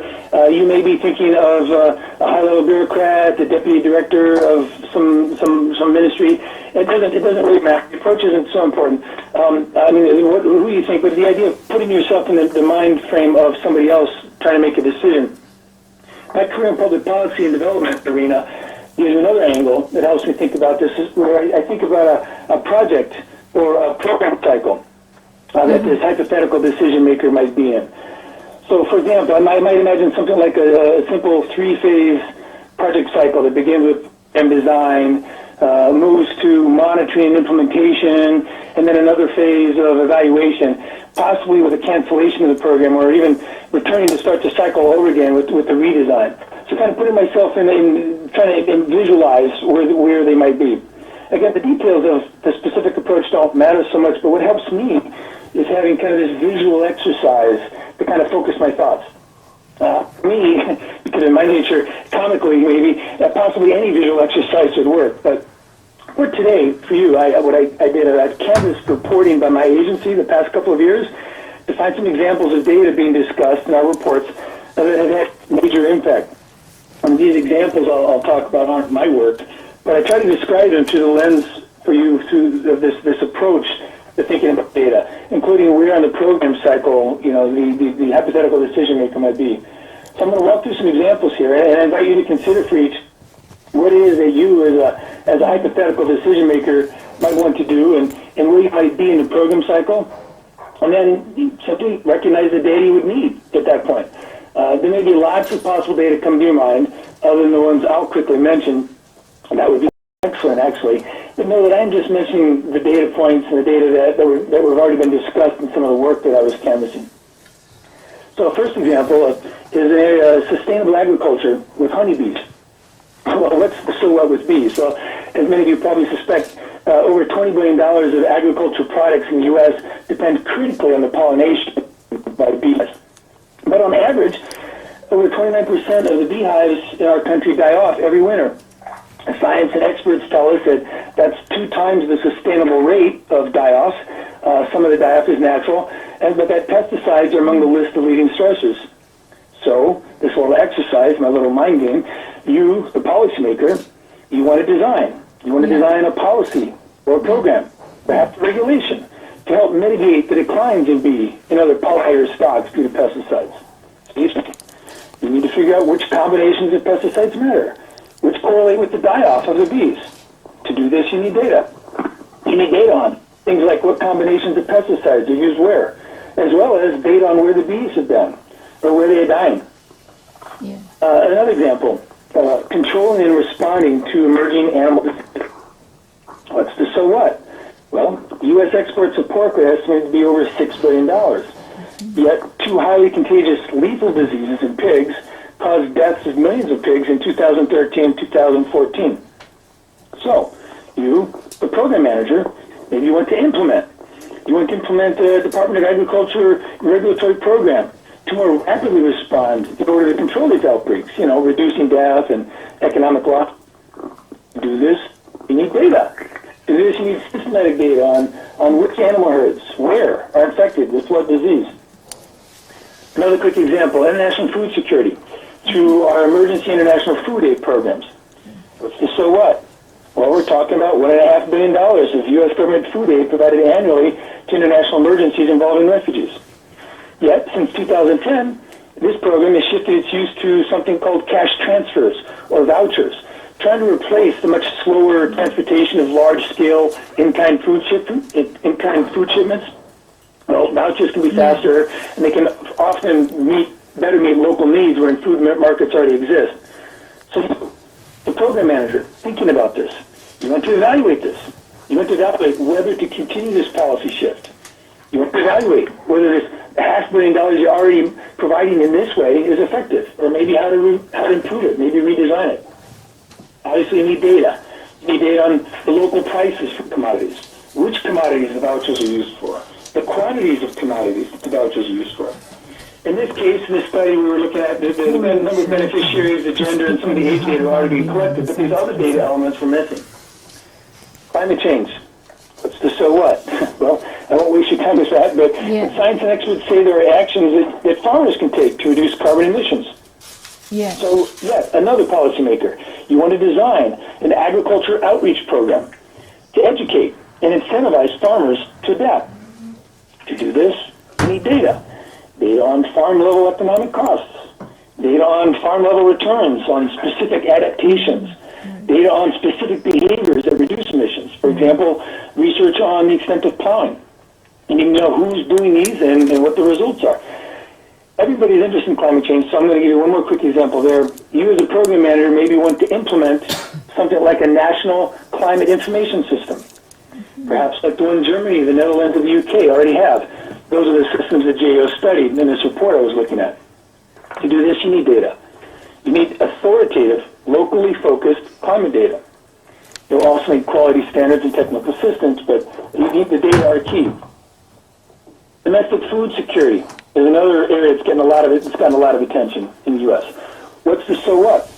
you may be thinking of a high-level bureaucrat, the deputy director of some ministry. It doesn't really matter. The approach isn't so important. I mean, who you think, but the idea of putting yourself in the mind frame of somebody else trying to make a decision. My career in public policy and development arena gives another angle that helps me think about this, is where I think about a project or a program cycle that this hypothetical decision maker might be in. So, for example, I might imagine something like a simple three-phase project cycle that begins with design, moves to monitoring and implementation, and then another phase of evaluation, possibly with a cancellation of the program or even returning to start the cycle over again with the redesign. So kind of putting myself in trying to visualize where they might be. Again, the details of the specific approach don't matter so much, but what helps me is having kind of this visual exercise to kind of focus my thoughts. Me, because of my nature, comically maybe, possibly any visual exercise would work. But for today, for you, what I did, I canvassed reporting by my agency the past couple of years to find some examples of data being discussed in our reports that have had major impact. And these examples I'll talk about aren't my work, but I try to describe them through the lens for you through this approach to thinking about data, including where on the program cycle, the hypothetical decision maker might be. So I'm going to walk through some examples here, and I invite you to consider for each what it is that you, as a hypothetical decision maker, might want to do, and where you might be in the program cycle, and then simply recognize the data you would need at that point. There may be lots of possible data come to your mind, other than the ones I'll quickly mention, and that would be excellent, actually. But know that I'm just mentioning the data points and the data that have already been discussed in some of the work that I was canvassing. So the first example is a sustainable agriculture with honeybees. Well, what's so well with bees? Well, as many of you probably suspect, over $20 billion of agricultural products in the U.S. depend critically on the pollination by bees. But on average, over 29% of the beehives in our country die off every winter. Science and experts tell us that that's 2 times the sustainable rate of die-offs. Some of the die-off is natural, but that pesticides are among the list of leading stressors. So, this little exercise, my little mind game, you, the policymaker, you want to design. You want to design a policy or a program, perhaps regulation, to help mitigate the declines in bee and other pollinator stocks due to pesticides. So you need to figure out which combinations of pesticides matter, which correlate with the die-off of the bees. To do this, you need data. You need data on things like what combinations of pesticides are used where, as well as data on where the bees have been or where they are dying. Yeah. Another example, controlling and responding to emerging animal diseases. What's the so what? Well, U.S. exports of pork are estimated to be over $6 billion. Yet, two highly contagious lethal diseases in pigs caused deaths of millions of pigs in 2013 and 2014. So, you, the program manager, maybe you want to implement. You want to implement the Department of Agriculture regulatory program to more rapidly respond in order to control these outbreaks, reducing death and economic loss. To do this, you need data. To do this, you need systematic data on which animal herds, where, are infected with what disease. Another quick example, international food security through our emergency international food aid programs. What's the so what? Well, we're talking about $1.5 billion of U.S. government food aid provided annually to international emergencies involving refugees. Yet, since 2010, this program has shifted its use to something called cash transfers or vouchers, trying to replace the much slower transportation of large-scale in-kind food shipments. Well, vouchers can be faster, and they can often better meet local needs where food markets already exist. So, the program manager, thinking about this, you want to evaluate this. You want to evaluate whether to continue this policy shift. You want to evaluate whether this $500 million you're already providing in this way is effective, or maybe how to improve it, maybe redesign it. Obviously, you need data. You need data on the local prices for commodities, which commodities the vouchers are used for, the quantities of commodities that the vouchers are used for. In this case, in this study, we were looking at the number of beneficiaries, the gender, and some of the age data were already being collected, but these other data elements were missing. Climate change. What's the so what? Well, I won't waste your time with that, but science and experts say there are actions that farmers can take to reduce carbon emissions. Yeah. So, another policymaker. You want to design an agriculture outreach program to educate and incentivize farmers to adapt. To do this, you need data. Data on farm-level economic costs. Data on farm-level returns on specific adaptations. Data on specific behaviors that reduce emissions. For example, research on the extent of plowing. And you know who's doing these and what the results are. Everybody's interested in climate change, so I'm going to give you one more quick example there. You as a program manager maybe want to implement something like a national climate information system. Perhaps like the one in Germany, the Netherlands, and the UK already have. Those are the systems that GAO studied in this report I was looking at. To do this, you need data. You need authoritative, locally focused climate data. You'll also need quality standards and technical assistance, but the data are key. Domestic food security is another area that's gotten a lot of attention in the U.S. What's the so what?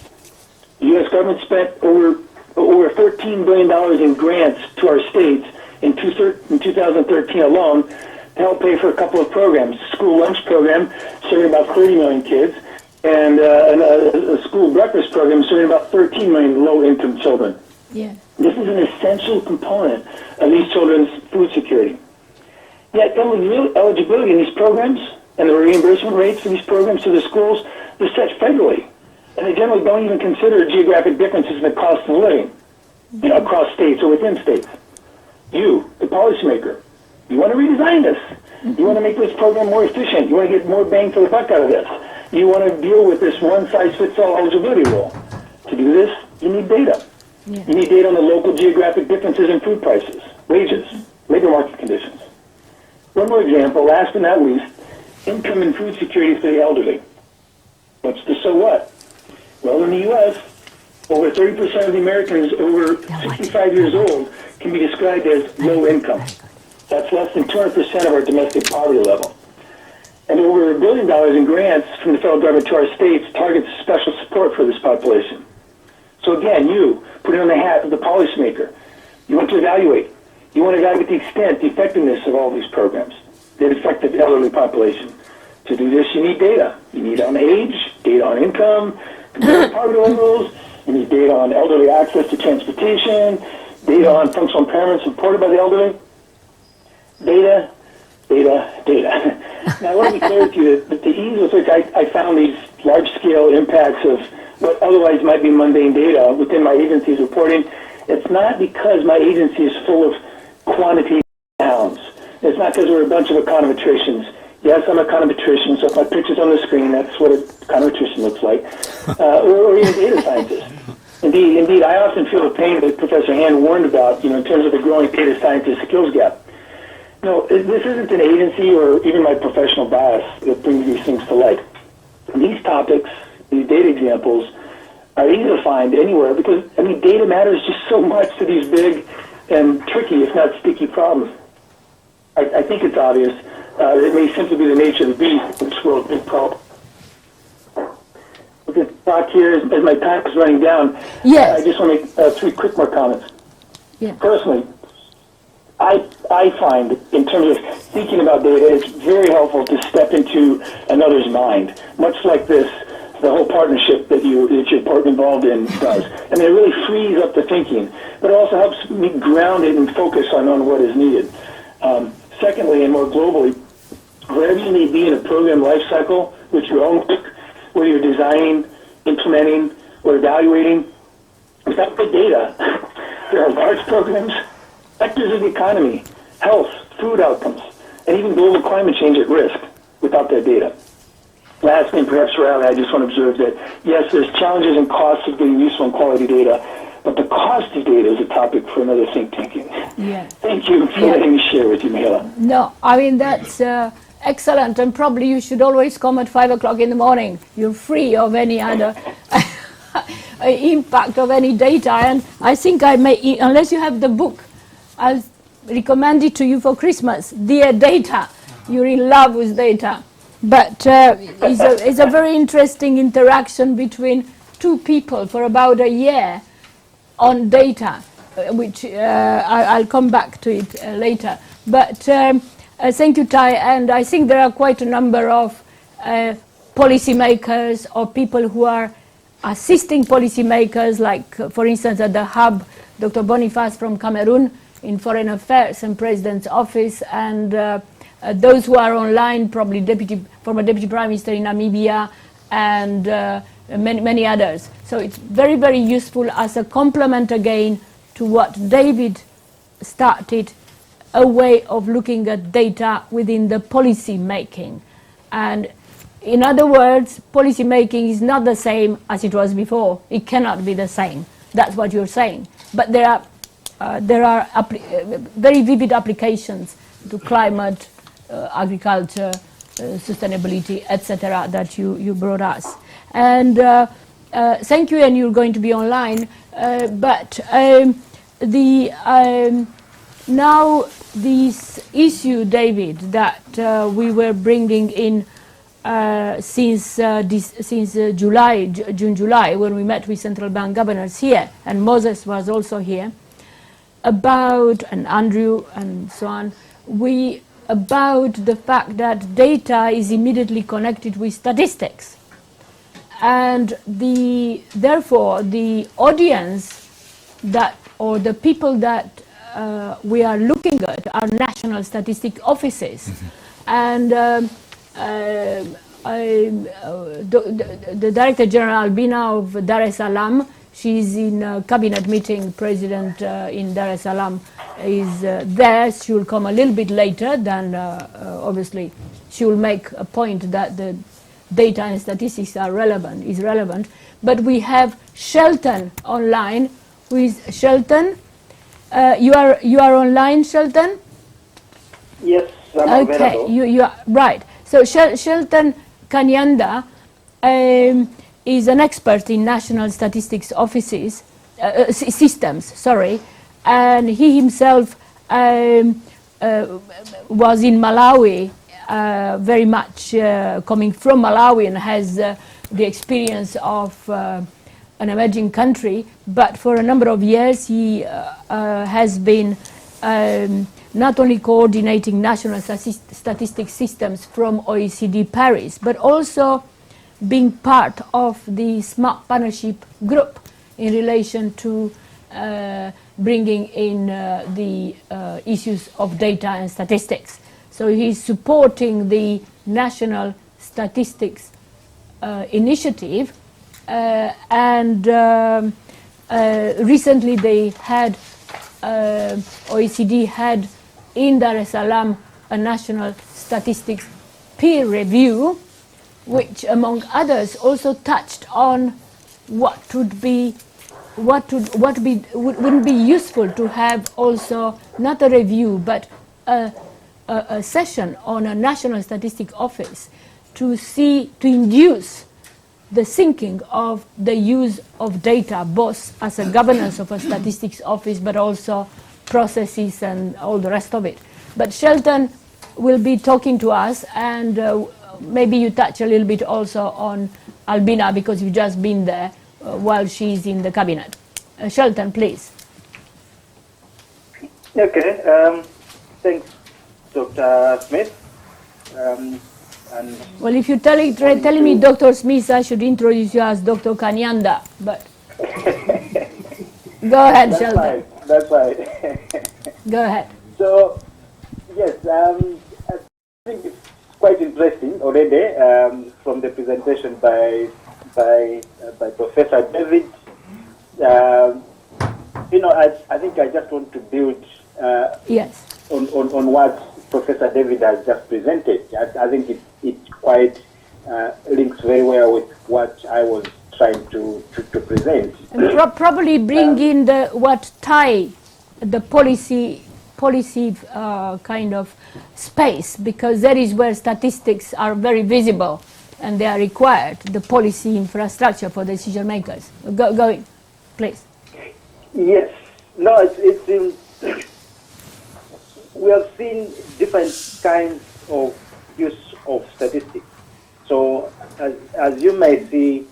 The U.S. government spent over $13 billion in grants to our states in 2013 alone to help pay for a couple of programs. A school lunch program serving about 30 million kids, and a school breakfast program serving about 13 million low-income children. Yeah. This is an essential component of these children's food security. Yet eligibility in these programs and the reimbursement rates for these programs to the schools, they're set federally. And they generally don't even consider geographic differences in the cost of living, across states or within states. You, the policymaker, you want to redesign this. You want to make this program more efficient. You want to get more bang for the buck out of this. You want to deal with this one-size-fits-all eligibility rule. To do this, you need data. Yeah. You need data on the local geographic differences in food prices, wages, labor market conditions. One more example, last but not least, income and food security for the elderly. What's the so what? Well, in the U.S., over 30% of the Americans over 65 years old can be described as low income. That's less than 200% of our domestic poverty level. And over $1 billion in grants from the federal government to our states targets special support for this population. So again, you put it on the hat of the policymaker. You want to evaluate. You want to evaluate the extent, the effectiveness of all these programs that affect the elderly population. To do this, you need data. You need on age, data on income, comparative poverty levels. You need data on elderly access to transportation, data on functional impairments reported by the elderly. Data. Now, I want to be clear with you that the ease with which I found these large-scale impacts of what otherwise might be mundane data within my agency's reporting it's not because my agency is full of quantitative nouns. It's not because we're a bunch of econometricians. Yes, I'm a econometrician, so if my picture's on the screen, that's what an econometrician looks like. Or even data scientists. Indeed, I often feel the pain that Professor Hand warned about, in terms of the growing data scientist skills gap. No, this isn't an agency or even my professional bias that brings these things to light. These topics, these data examples, are easy to find anywhere because, data matters just so much to these big and tricky, if not sticky problems. I think it's obvious that it may simply be the nature of the beast in this world's big problem. With the clock here, as my time is running down, Yes. I just want to make 3 quick more comments. Yeah. Personally, I find, in terms of thinking about data, it's very helpful to step into another's mind, much like the whole partnership that you're part involved in does. It really frees up the thinking, but it also helps me ground it and focus on what is needed. Secondly, and more globally, wherever you may be in a program lifecycle with your own work, whether you're designing, implementing, or evaluating, without good data, there are large programs, sectors of the economy, health, food outcomes, and even global climate change at risk without that data. Lastly, and perhaps rarely, I just want to observe that, yes, there's challenges and costs of getting useful and quality data, but the cost of data is a topic for another think tanking. Yeah. Thank you for letting me share with you, Mihaela. No, that's excellent, and probably you should always come at 5 o'clock in the morning. You're free of any other impact of any data, and I think I may, unless you have the book, I'll recommend it to you for Christmas. Dear Data, you're in love with data. But it's a very interesting interaction between 2 people for about a year on data, which I'll come back to it later. But thank you, Ty, and I think there are quite a number of policymakers or people who are assisting policymakers, like, for instance, at the hub, Dr. Boniface from Cameroon in Foreign Affairs and President's Office, and those who are online, probably former Deputy Prime Minister in Namibia, and many others. So it's very, very useful as a complement again to what David started, a way of looking at data within the policy making. And in other words, policy making is not the same as it was before. It cannot be the same. That's what you're saying. But there are very vivid applications to climate, agriculture, sustainability, etc., that you brought us. And thank you, and you're going to be online. But now this issue, David, that we were bringing in since June, July, when we met with central bank governors here, and Moses was also here, and Andrew and so on, about the fact that data is immediately connected with statistics. And therefore, the audience or the people that we are looking at are national statistic offices. And the Director General Albina of Dar es Salaam, she's in a cabinet meeting, President in Dar es Salaam is there. She will come a little bit later than, obviously, she will make a point that the data and statistics is relevant. But we have Shelton online. Who is Shelton? You are online, Shelton? Yes, I'm available. Okay, you are right. So Shelton Kanyanda is an expert in national statistics offices systems. Sorry, and he himself was in Malawi, very much coming from Malawi, and has the experience of an emerging country. But for a number of years, he has been not only coordinating national statistics systems from OECD Paris, but also being part of the Smart Partnership Group in relation to bringing in the issues of data and statistics. So he's supporting the National Statistics Initiative, and recently they had, OECD had in Dar es Salaam a national statistics peer review, which among others also touched on wouldn't be useful to have also not a review but a session on a national statistic office to induce the thinking of the use of data, both as a governance of a statistics office, but also processes and all the rest of it. But Shelton will be talking to us, and maybe you touch a little bit also on Albina, because you've just been there while she's in the cabinet. Shelton, please. Okay. Thanks, Dr. Smith. And well, if you're telling me Dr. Smith, I should introduce you as Dr. Kanyanda, but go ahead, that's Shelton. fine. That's fine. Go ahead. So, yes, I think it's quite interesting already from the presentation by Professor David. I think I just want to build Yes. on what Professor David has just presented. I think it quite links very well with what I was trying to present. And probably bring in what tie the policy kind of space, because that is where statistics are very visible and they are required, the policy infrastructure for decision makers. Go in, please. Yes. No, it's we have seen different kinds of use of statistics. So, as you may see,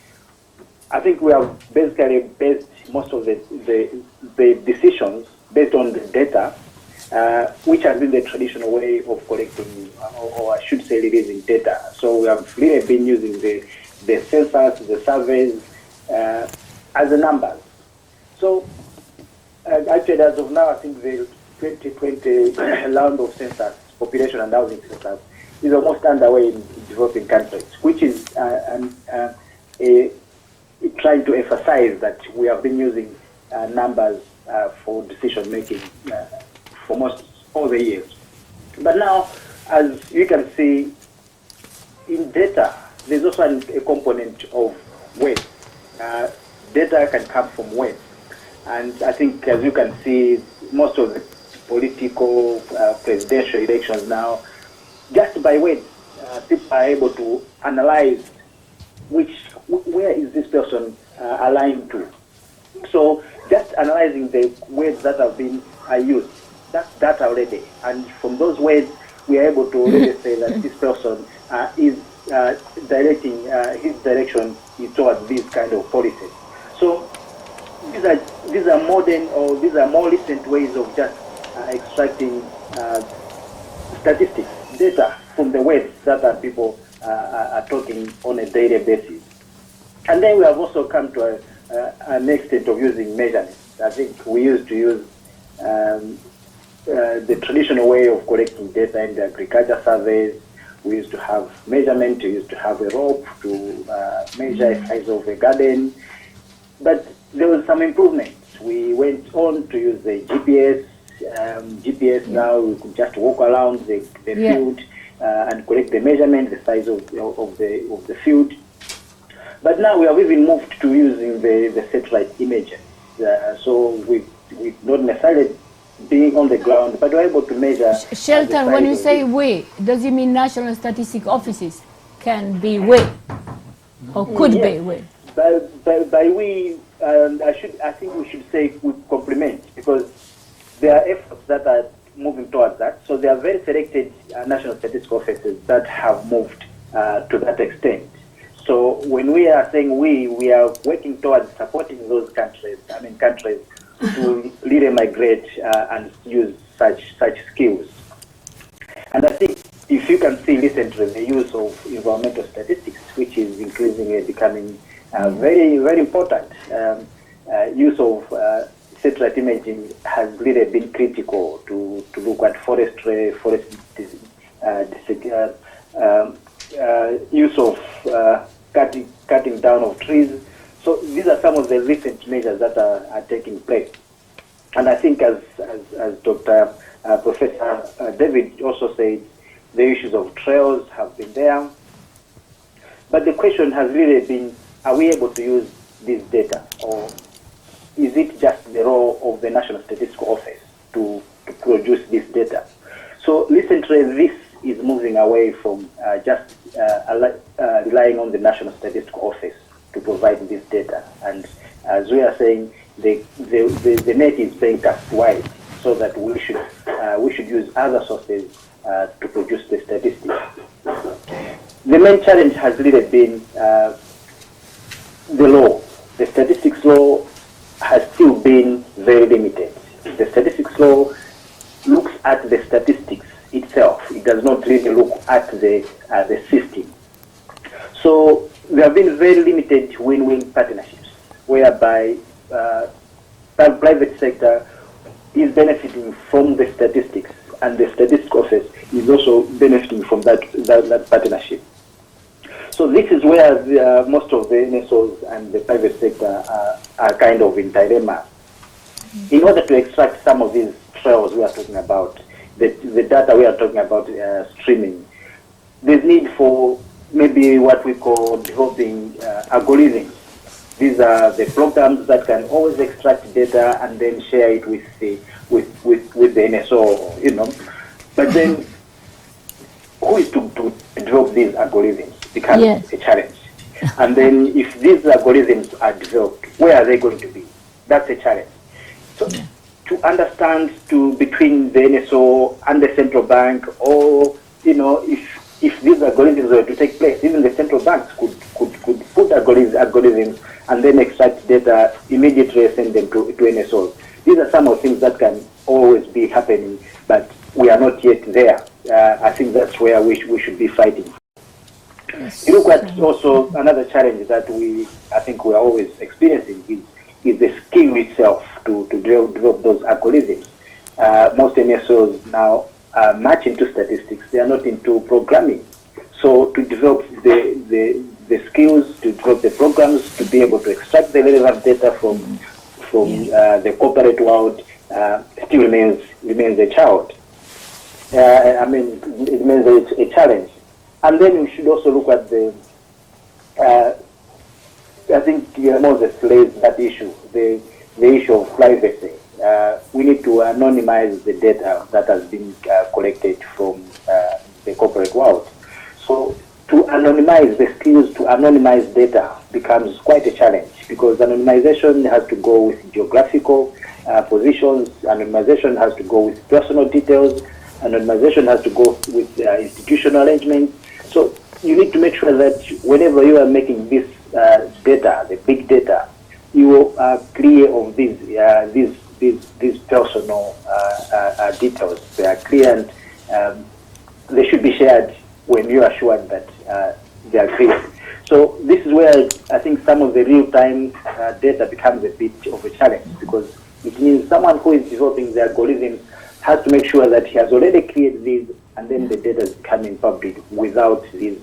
I think we have basically based most of the decisions based on the data, which has been the traditional way of collecting, or I should say releasing data. So we have really been using the census, the surveys, as the numbers. So actually, as of now, I think the 2020 round of census, population and housing census, is almost underway in developing countries, which is trying to emphasize that we have been using numbers for decision making for most all the years. But now, as you can see, in data, there's also a component of weight. Data can come from weight. And I think, as you can see, most of the political presidential elections now, just by weight, people are able to analyze where is this person aligned to. So just analyzing the words that have been used, that's data already. And from those words, we are able to already say that this person is directing, his direction is towards these kind of policies. So these are modern, or these are more recent ways of just extracting statistics, data from the words that people are talking on a daily basis. And then we have also come to an extent of using measurements. I think we used to use the traditional way of collecting data in the agriculture surveys. We used to have measurement, we used to have a rope to measure the size of a garden. But there was some improvements. We went on to use the GPS. Now we could just walk around the field and collect the measurement, the size of the field. But now we have even moved to using the satellite images. So we've not necessarily being on the ground, but we're able to measure. Shelton, when you say we, does it mean national statistic offices can be we, or could be we? By we, I think we should say we complement, because there are efforts that are moving towards that. So there are very selected national statistical offices that have moved to that extent. So when we are saying we are working towards supporting those countries to really migrate and use such skills. And I think if you can see recently the use of environmental statistics, which is increasingly becoming very, very important. Use of satellite imaging has really been critical to look at forestry, use of cutting down of trees. So these are some of the recent measures that are taking place. And I think as Dr. Professor David also said, the issues of trails have been there. But the question has really been, are we able to use this data, or is it just the role of the National Statistical Office to produce this data? So recently, this is moving away from just relying on the National Statistical Office to provide this data. And as we are saying, the net is being cast wide, so that we should use other sources to produce the statistics. The main challenge has really been the law. The statistics law has still been very limited. The statistics law looks at the statistics itself. It does not really look at the system. So there have been very limited win-win partnerships, whereby the private sector is benefiting from the statistics, and the statistical office is also benefiting from that partnership. So this is where most of the NSOs and the private sector are kind of in dilemma. In order to extract some of these trails we are talking about, the data we are talking about streaming, there's need for maybe what we call developing algorithms. These are the programs that can always extract data and then share it with the NSO, you know. But then, who is to develop these algorithms becomes a challenge. And then, if these algorithms are developed, where are they going to be? That's a challenge. So, to understand between the NSO and the central bank, or you know, if these algorithms were to take place, even the central banks could put algorithms and then extract data, immediately send them to NSOs. These are some of the things that can always be happening, but we are not yet there. I think that's where we should be fighting. Yes. You look at also another challenge that I think we are always experiencing is the skill itself to develop those algorithms. Most NSOs now are much into statistics. They are not into programming. So to develop the skills, to develop the programs, to be able to extract the relevant data from the corporate world still remains a challenge. It remains a challenge. And then we should also look at I think Moses raised that issue, the issue of privacy. We need to anonymize the data that has been collected from the corporate world. So to anonymize the skills to anonymize data becomes quite a challenge, because anonymization has to go with geographical positions, anonymization has to go with personal details, anonymization has to go with institutional arrangements. So you need to make sure that whenever you are making this data, the big data, you are clear of these personal details. They are clear, and they should be shared when you are sure that they are clear. So this is where I think some of the real-time data becomes a bit of a challenge, because it means someone who is developing the algorithm has to make sure that he has already created these, and then the data is coming public without these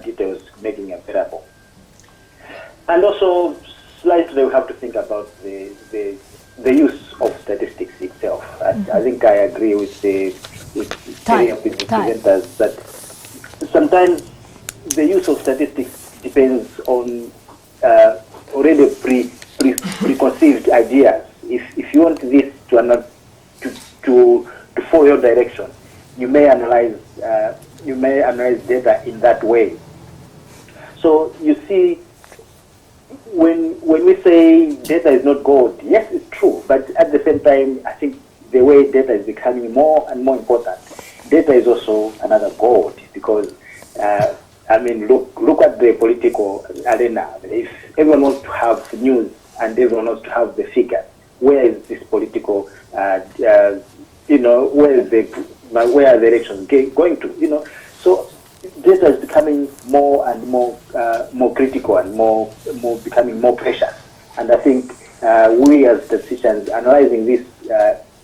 details making available. And also, slightly we have to think about the use of statistics itself. I think I agree with the presenters that sometimes the use of statistics depends on already preconceived ideas. If you want this to follow your direction, you may analyze data in that way. So you see, when we say data is not gold, yes, it's true, but at the same time, I think the way data is becoming more and more important, data is also another gold, because look at the political arena. If everyone wants to have news and everyone wants to have the figure, where is this political, where are the elections going to, So data is becoming more and more critical and more becoming more precious. And I think we as statisticians analyzing this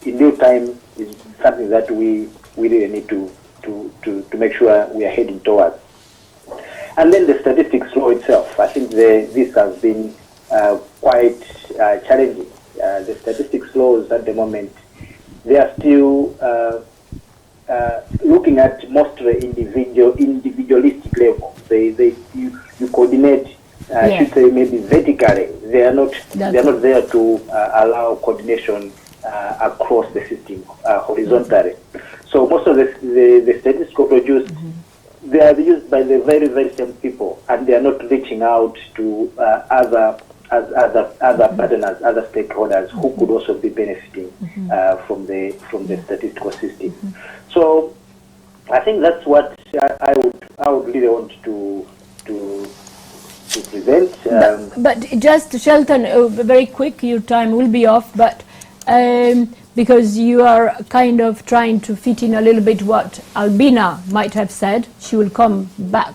in real time is something that we really need to make sure we are heading towards. And then the statistics law itself, I think this has been quite challenging. The statistics laws at the moment, they are still looking at mostly individualistic level. You coordinate, should say maybe vertically. They are not there to allow coordination across the system horizontally. So most of the statistics produced, they are used by the very, very same people, and they are not reaching out to other partners, other stakeholders who could also be benefiting from the statistical system. So I think that's what I would really want to present. But just Shelton, very quick, your time will be off, but because you are kind of trying to fit in a little bit what Albina might have said. She will come back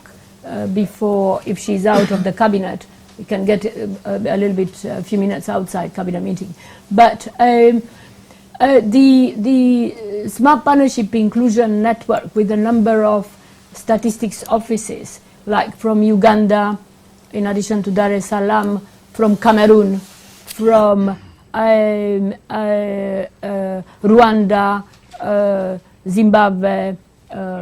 before, if she's out of the cabinet. We can get a little bit, a few minutes outside cabinet meeting. But the Smart Partnership Inclusion Network with a number of statistics offices, like from Uganda, in addition to Dar es Salaam, from Cameroon, from Rwanda, Zimbabwe,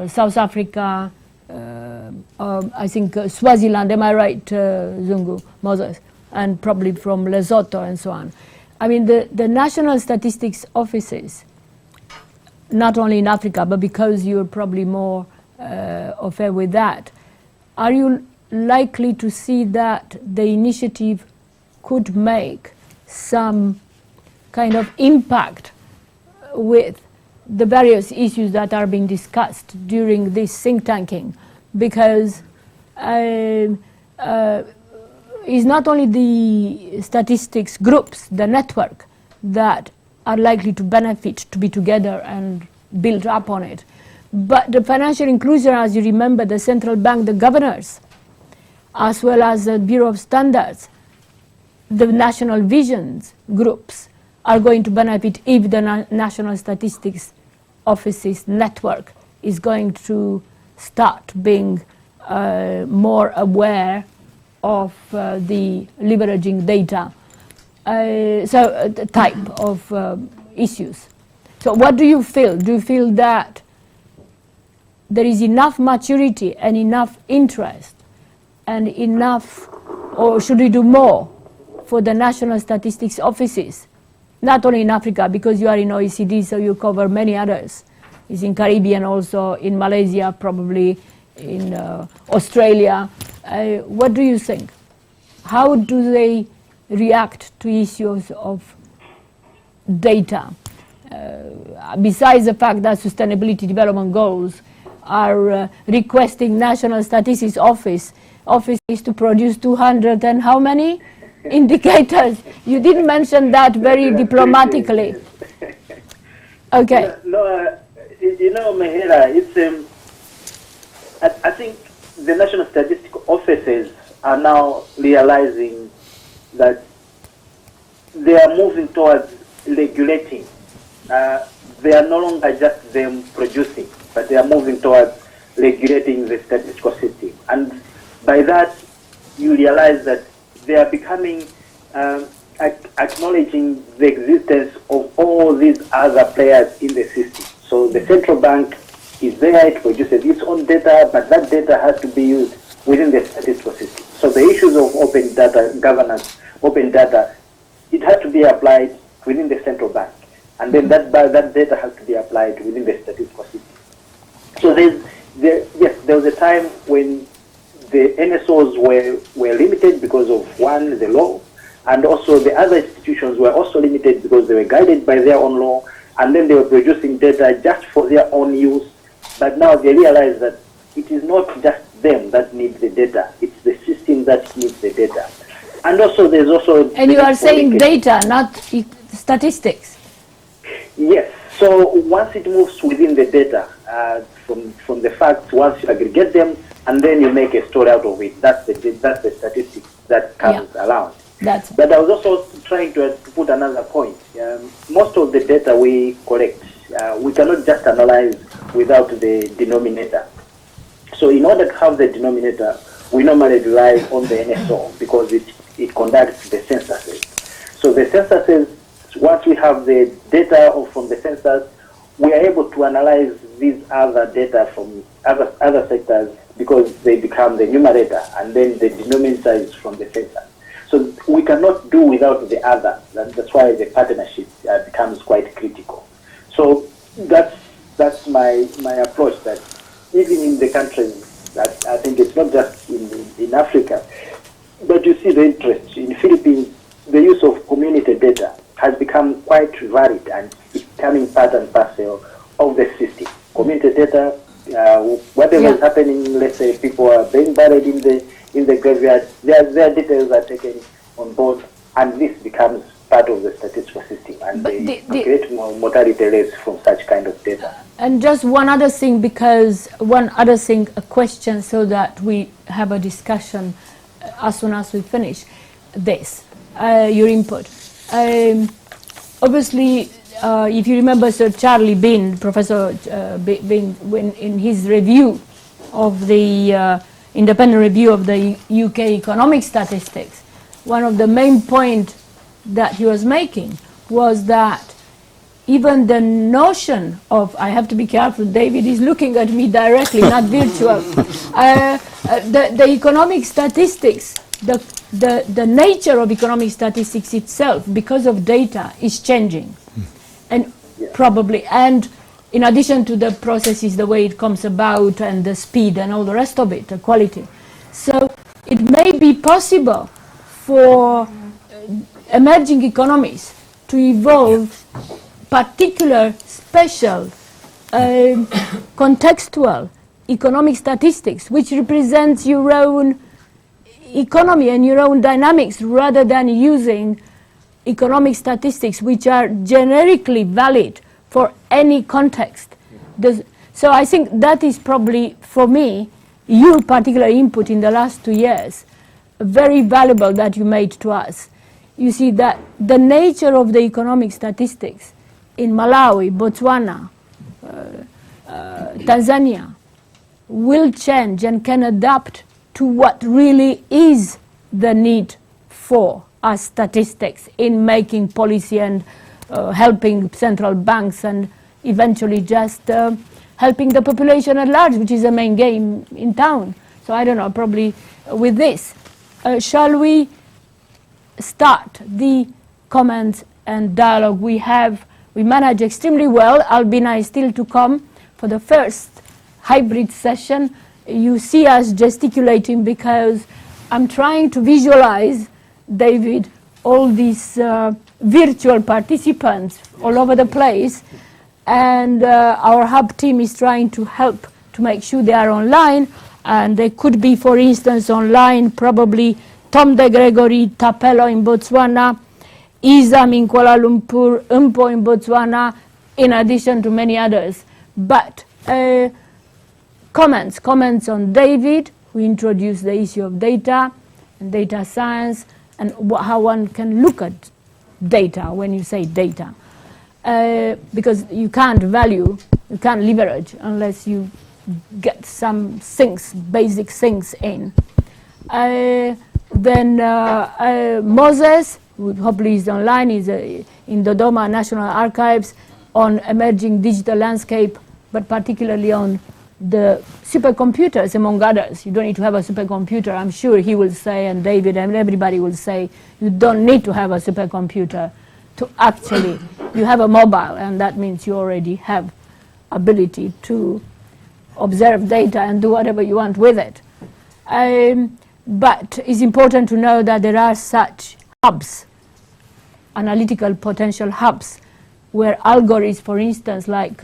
South Africa, I think Swaziland, am I right, Zungu, Moses, and probably from Lesotho and so on. I mean, the national statistics offices, not only in Africa, but because you're probably more au fait with that, are you likely to see that the initiative could make some kind of impact with the various issues that are being discussed during this think tanking? Because it's not only the statistics groups, the network, that are likely to benefit to be together and build up on it, but the financial inclusion, as you remember, the central bank, the governors, as well as the Bureau of Standards, the national visions groups are going to benefit if the national statistics offices network is going to start being more aware of the leveraging data, type of issues. So what do you feel? Do you feel that there is enough maturity and enough interest and enough, or should we do more for the national statistics offices, not only in Africa, because you are in OECD, so you cover many others. It's in Caribbean also, in Malaysia, probably in Australia. What do you think? How do they react to issues of data? Besides the fact that Sustainability Development Goals are requesting National Statistics offices to produce 200 and how many indicators? You didn't mention that very diplomatically. Okay. No, you know, Mehera, it's I think the national statistical offices are now realizing that they are moving towards regulating. They are no longer just them producing, but they are moving towards regulating the statistical system. And by that, you realize that they are becoming, acknowledging the existence of all these other players in the system. So the central bank is there, it produces its own data, but that data has to be used within the statistical system. So the issues of open data governance, open data, it has to be applied within the central bank. And then that data has to be applied within the statistical system. So there was a time when the NSOs were limited because of, one, the law, and also the other institutions were also limited because they were guided by their own law, and then they were producing data just for their own use. But now they realize that it is not just them that need the data, it's the system that needs the data. And also there's also... And you are saying data, not statistics. Yes, so once it moves within the data, from the facts, once you aggregate them, and then you make a story out of it, that's the statistics that comes around. But I was also trying to put another point. Most of the data we collect, we cannot just analyze without the denominator. So in order to have the denominator, we we normally rely on the NSO because it conducts the censuses. So the censuses, once we have the data from the census, we are able to analyze these other data from other sectors because they become the numerator, and then the denominator is from the census. So we cannot do without the other. That's why the partnership becomes quite critical. So that's my approach, that even in the countries, that I think it's not just in Africa, but you see the interest. In the Philippines, the use of community data has become quite varied and it's becoming part and parcel of the system. Community data, whatever is happening, let's say people are being buried in the graveyard, their details are taken on board, and this becomes part of the statistical system, and they create mortality rates from such kind of data. And just one other thing, a question, so that we have a discussion as soon as we finish this, your input. Obviously, if you remember Sir Charlie Bean, Professor Bean, when in his review of the independent review of the UK economic statistics, one of the main points that he was making was that even the notion of, I have to be careful, David is looking at me directly, not virtual, the economic statistics, the nature of economic statistics itself, because of data, is changing. And probably, and in addition to the processes, the way it comes about, and the speed and all the rest of it, the quality. So it may be possible for emerging economies to evolve particular, special, contextual economic statistics, which represents your own economy and your own dynamics, rather than using economic statistics which are generically valid for any context. So I think that is probably, for me, your particular input in the last 2 years, very valuable that you made to us. You see that the nature of the economic statistics in Malawi, Botswana, Tanzania will change and can adapt to what really is the need for as statistics in making policy and helping central banks, and eventually just helping the population at large, which is the main game in town. So I don't know, probably with this. Shall we start the comments and dialogue? We manage extremely well. Albina is still to come for the first hybrid session. You see us gesticulating because I'm trying to visualize, David, all these virtual participants all over the place, and our hub team is trying to help to make sure they are online, and they could be, for instance, online probably Tom de Gregory, Tapelo in Botswana, Izam in Kuala Lumpur, Umpo in Botswana, in addition to many others. But comments on David, who introduced the issue of data and data science, and how one can look at data when you say data. Because you can't leverage unless you get some things, basic things in. Then Moses, who hopefully is online, is in Dodoma National Archives on emerging digital landscape, but particularly on the supercomputers, among others. You don't need to have a supercomputer. I'm sure he will say, and David and everybody will say, you don't need to have a supercomputer to actually, you have a mobile, and that means you already have ability to observe data and do whatever you want with it. But it's important to know that there are such hubs, analytical potential hubs, where algorithms, for instance, like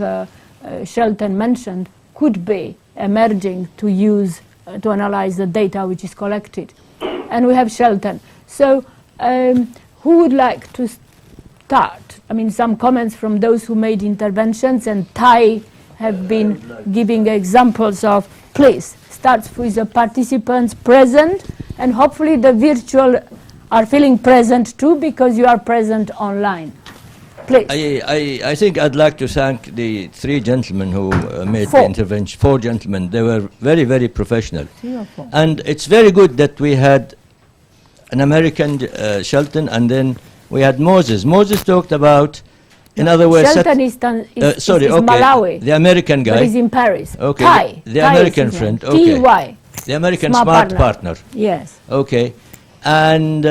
Shelton mentioned, could be emerging to use, to analyze the data which is collected. And we have Shelton. So who would like to start? I mean, some comments from those who made interventions, and Thai have been giving examples of, please, starts with the participants present, and hopefully the virtual are feeling present too, because you are present online. Please. I think I'd like to thank the three gentlemen who made Four. the intervention. Four gentlemen. They were very, very professional. 3 or 4. And it's very good that we had an American, Shelton, and then we had Moses. Moses talked about, in other words... Shelton is Malawi. The American guy. But he's in Paris. Okay, Thai. the Thai American is his friend, name. okay. T-Y. The American Smart smart partner. partner. Yes. Okay. And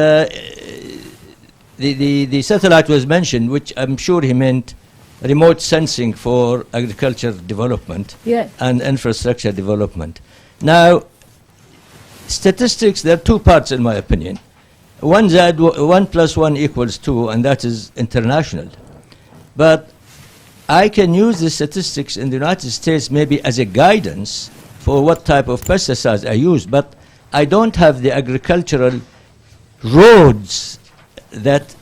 the satellite was mentioned, which I'm sure he meant remote sensing for agriculture development Yes. and infrastructure development. Now, statistics, there are two parts in my opinion. One that 1 + 1 = 2, and that is international. But I can use the statistics in the United States maybe as a guidance for what type of pesticides I use, but I don't have the agricultural roads that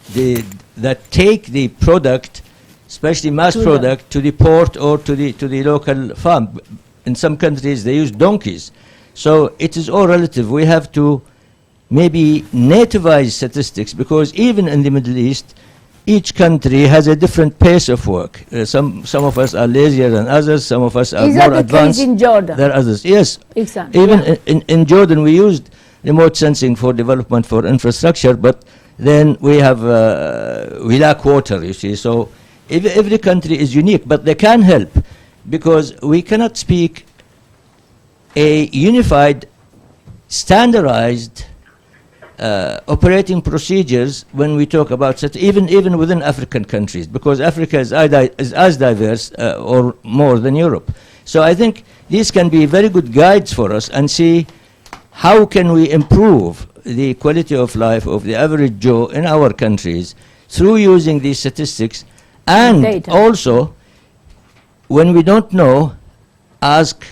take the product, especially mass To product, to the port or to the local farm. In some countries they use donkeys. So it is all relative. We have to maybe nativize statistics, because even in the Middle East, each country has a different pace of work. Some of us are lazier than others. Some of us are Is more that the advanced case in Jordan? than others. Yes. Exactly. Even Yeah. in Jordan, we used remote sensing for development for infrastructure, but then we have we lack water. You see, so every country is unique, but they can help, because we cannot speak a unified, standardized operating procedures when we talk about such, even within African countries, because Africa is as diverse or more than Europe. So I think these can be very good guides for us, and see how can we improve the quality of life of the average Joe in our countries through using these statistics, and Data. also, when we don't know, ask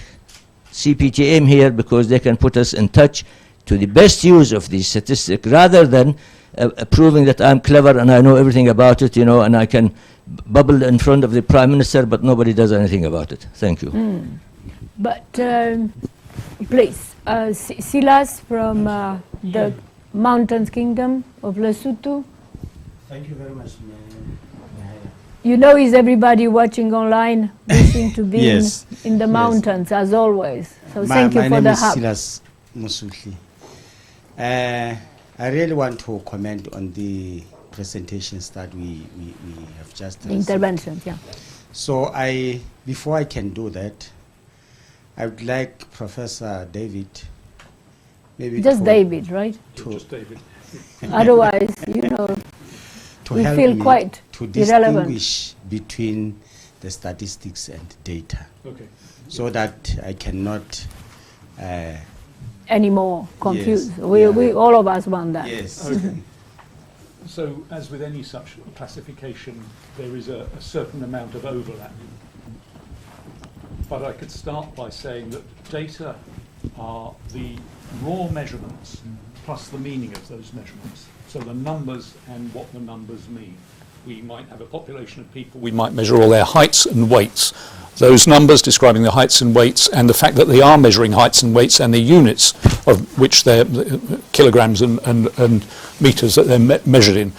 CPTM here, because they can put us in touch to the best use of these statistics, rather than proving that I'm clever and I know everything about it, and I can bubble in front of the Prime Minister, but nobody does anything about it. Thank you. But please, Silas from the Mountains Kingdom of Lesotho. Thank you very much, Is everybody watching online wishing to be Yes. in the Yes. mountains, as always. So thank you my for name the is hub. Silas Musutli. I really want to comment on the presentations that we have just received. Interventions, yeah. So before I can do that, I would like Professor David, maybe Just to, David, right? to, Just David. Otherwise, to we help feel me quite to irrelevant. distinguish between the statistics and data, Okay. so that I cannot. Anymore confused. Yes, We yeah. all of us want that. Yes. Okay. So, as with any such classification, there is a certain amount of overlap. But I could start by saying that data are the raw measurements plus the meaning of those measurements. So the numbers and what the numbers mean. We might have a population of people. We might measure all their heights and weights. Those numbers describing the heights and weights, and the fact that they are measuring heights and weights, and the units of which they're kilograms and meters that they're measured in,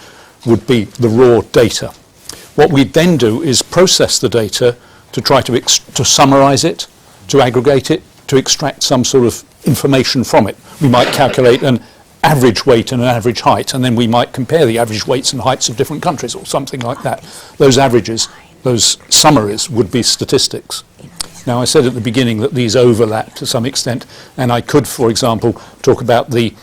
would be the raw data. What we then do is process the data to try to summarize it, to aggregate it, to extract some sort of information from it. We might calculate an average weight and an average height, and then we might compare the average weights and heights of different countries or something like that. Those averages, those summaries would be statistics. Now, I said at the beginning that these overlap to some extent, and I could, for example, talk about the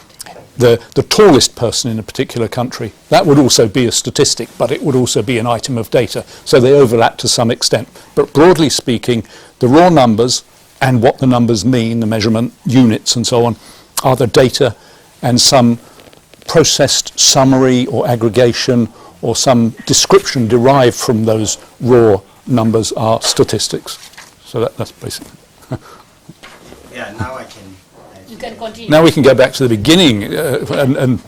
tallest person in a particular country. That would also be a statistic, but it would also be an item of data. So they overlap to some extent. But broadly speaking, the raw numbers and what the numbers mean, the measurement units and so on, are the data, and some processed summary or aggregation or some description derived from those raw numbers are statistics. So that's basically. Yeah, now I can. You can continue. Now we can go back to the beginning and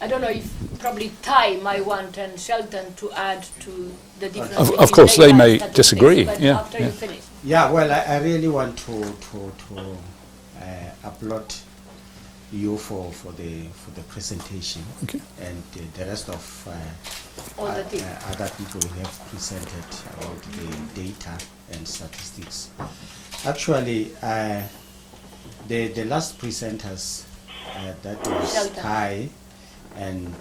I don't know if probably Ty might want and Shelton to add to the difference. Of between course, they data may and statistics, disagree, but yeah, after yeah. you finish. Yeah, well, I really want to upload you for the presentation. Okay. And the rest of All the team. other people who have presented about the data and statistics. Actually, the last presenters, that was Shelton. Kai and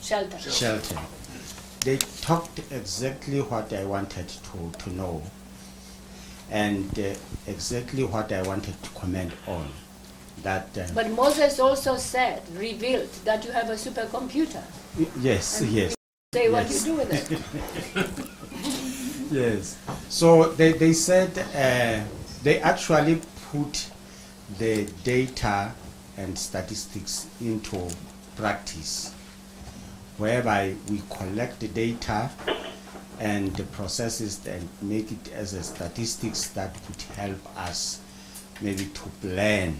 Shelton, they talked exactly what I wanted to know and exactly what I wanted to comment on. That But Moses also revealed that you have a supercomputer. yes, And yes. Say what you Yes. do with it. Yes. So they said they actually put the data and statistics into practice, whereby we collect the data and process it and make it as a statistics that would help us maybe to plan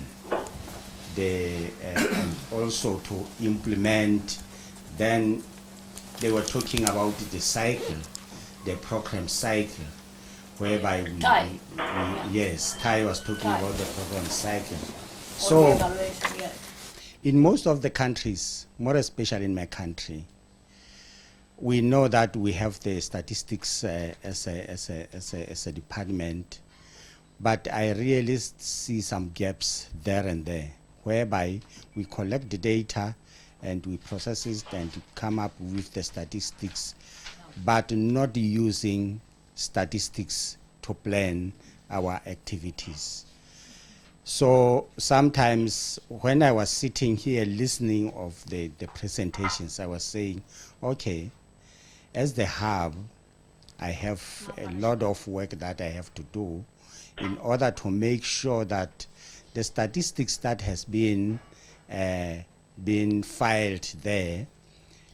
and also to implement. Then they were talking about the cycle, the program cycle, whereby Ty was talking about the program cycle. So in most of the countries, more especially in my country, we know that we have the statistics as a department, but I really see some gaps there and there, whereby we collect the data and we process it and come up with the statistics, but not using statistics to plan our activities. So sometimes when I was sitting here listening of the presentations, I was saying, okay, as the hub, I have a lot of work that I have to do in order to make sure that the statistics that has been filed there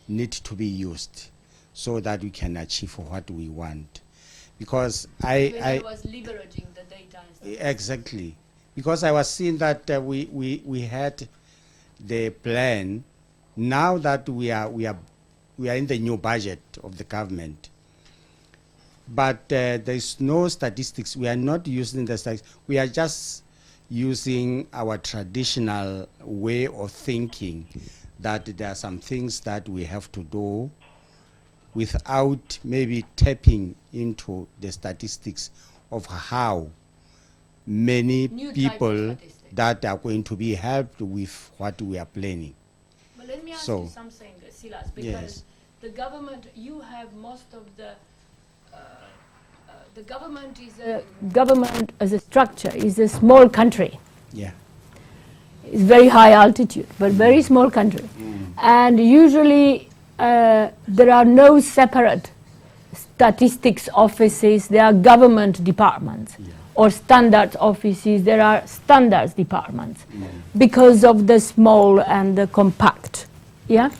need to be used so that we can achieve what we want. Because I was leveraging the data. exactly, because I was seeing that we had the plan. Now that we are in the new budget of the government, but there's no statistics. We are not using the statistics. We are just using our traditional way of thinking that there are some things that we have to do without maybe tapping into the statistics of how many people that are going to be helped with what we are planning. But let me ask So, you something, Silas, because yes. the government, you have most of the government is a government as a structure is a small country. Yeah. It's very high altitude, but very small country. And usually there are no separate statistics offices, there are government departments. Or standards offices, there are standards departments because of the small and the compact. Yeah?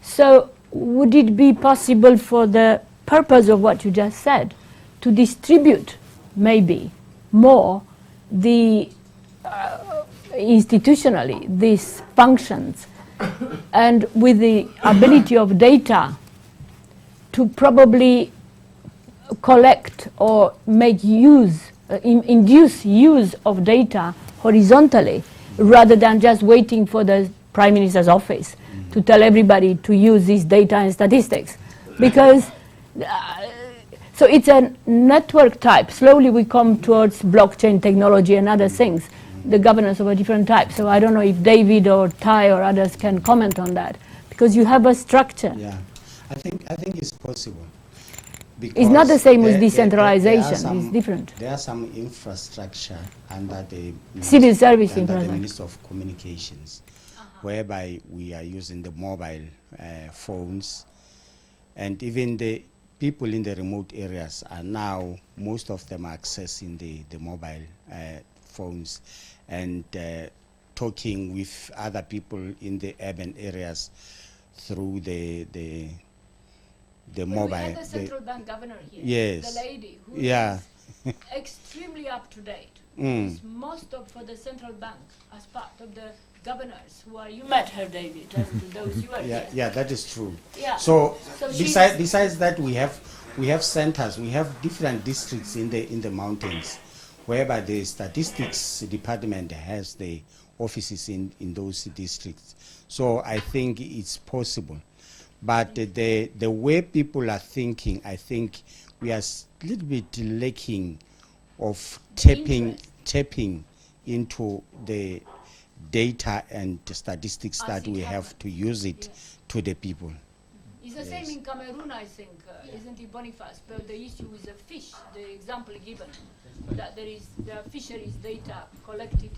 So would it be possible for the purpose of what you just said to distribute maybe more the institutionally these functions and with the ability of data to probably collect or make use induce use of data horizontally rather than just waiting for the Prime Minister's office to tell everybody to use this data and statistics. Because so it's a network type. Slowly we come towards blockchain technology and other things, the governance of a different type. So I don't know if David or Ty or others can comment on that, because you have a structure. Yeah, I think it's possible. It's not the same with There decentralization, are it's different. There are some infrastructure under the Civil service under the infrastructure. Ministry of Communications, whereby we are using the mobile phones, and even the people in the remote areas are now, most of them are accessing the mobile phones and talking with other people in the urban areas through the mobile. We had the central bank governor here, Yes. the lady who Yeah. is extremely up to date. Mm. Is most of for the central bank as part of the governors who are. You met her, David, and those you are Yeah, here. yeah, that is true. Yeah. So, So she's- besides that, we have centers. We have different districts in the mountains, whereby the statistics department has the offices in those districts. So I think it's possible. But the way people are thinking, I think we are a little bit lacking of tapping into the data and the statistics that we have to use it to the people. It's the same in Cameroon, I think, isn't it, Boniface? But the issue with the fish, the example given, that there are fisheries data collected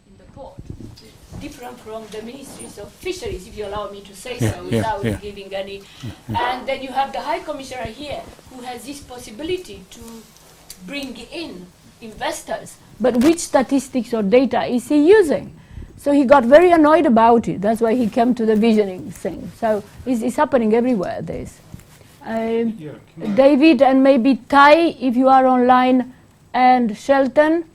in the port, different from the ministries of fisheries, if you allow me to say so, without giving any. And then you have the High Commissioner here, who has this possibility to bring in investors. But which statistics or data is he using? So he got very annoyed about it. That's why he came to the visioning thing. So it's happening everywhere, this. David and maybe Tai, if you are online, and Shelton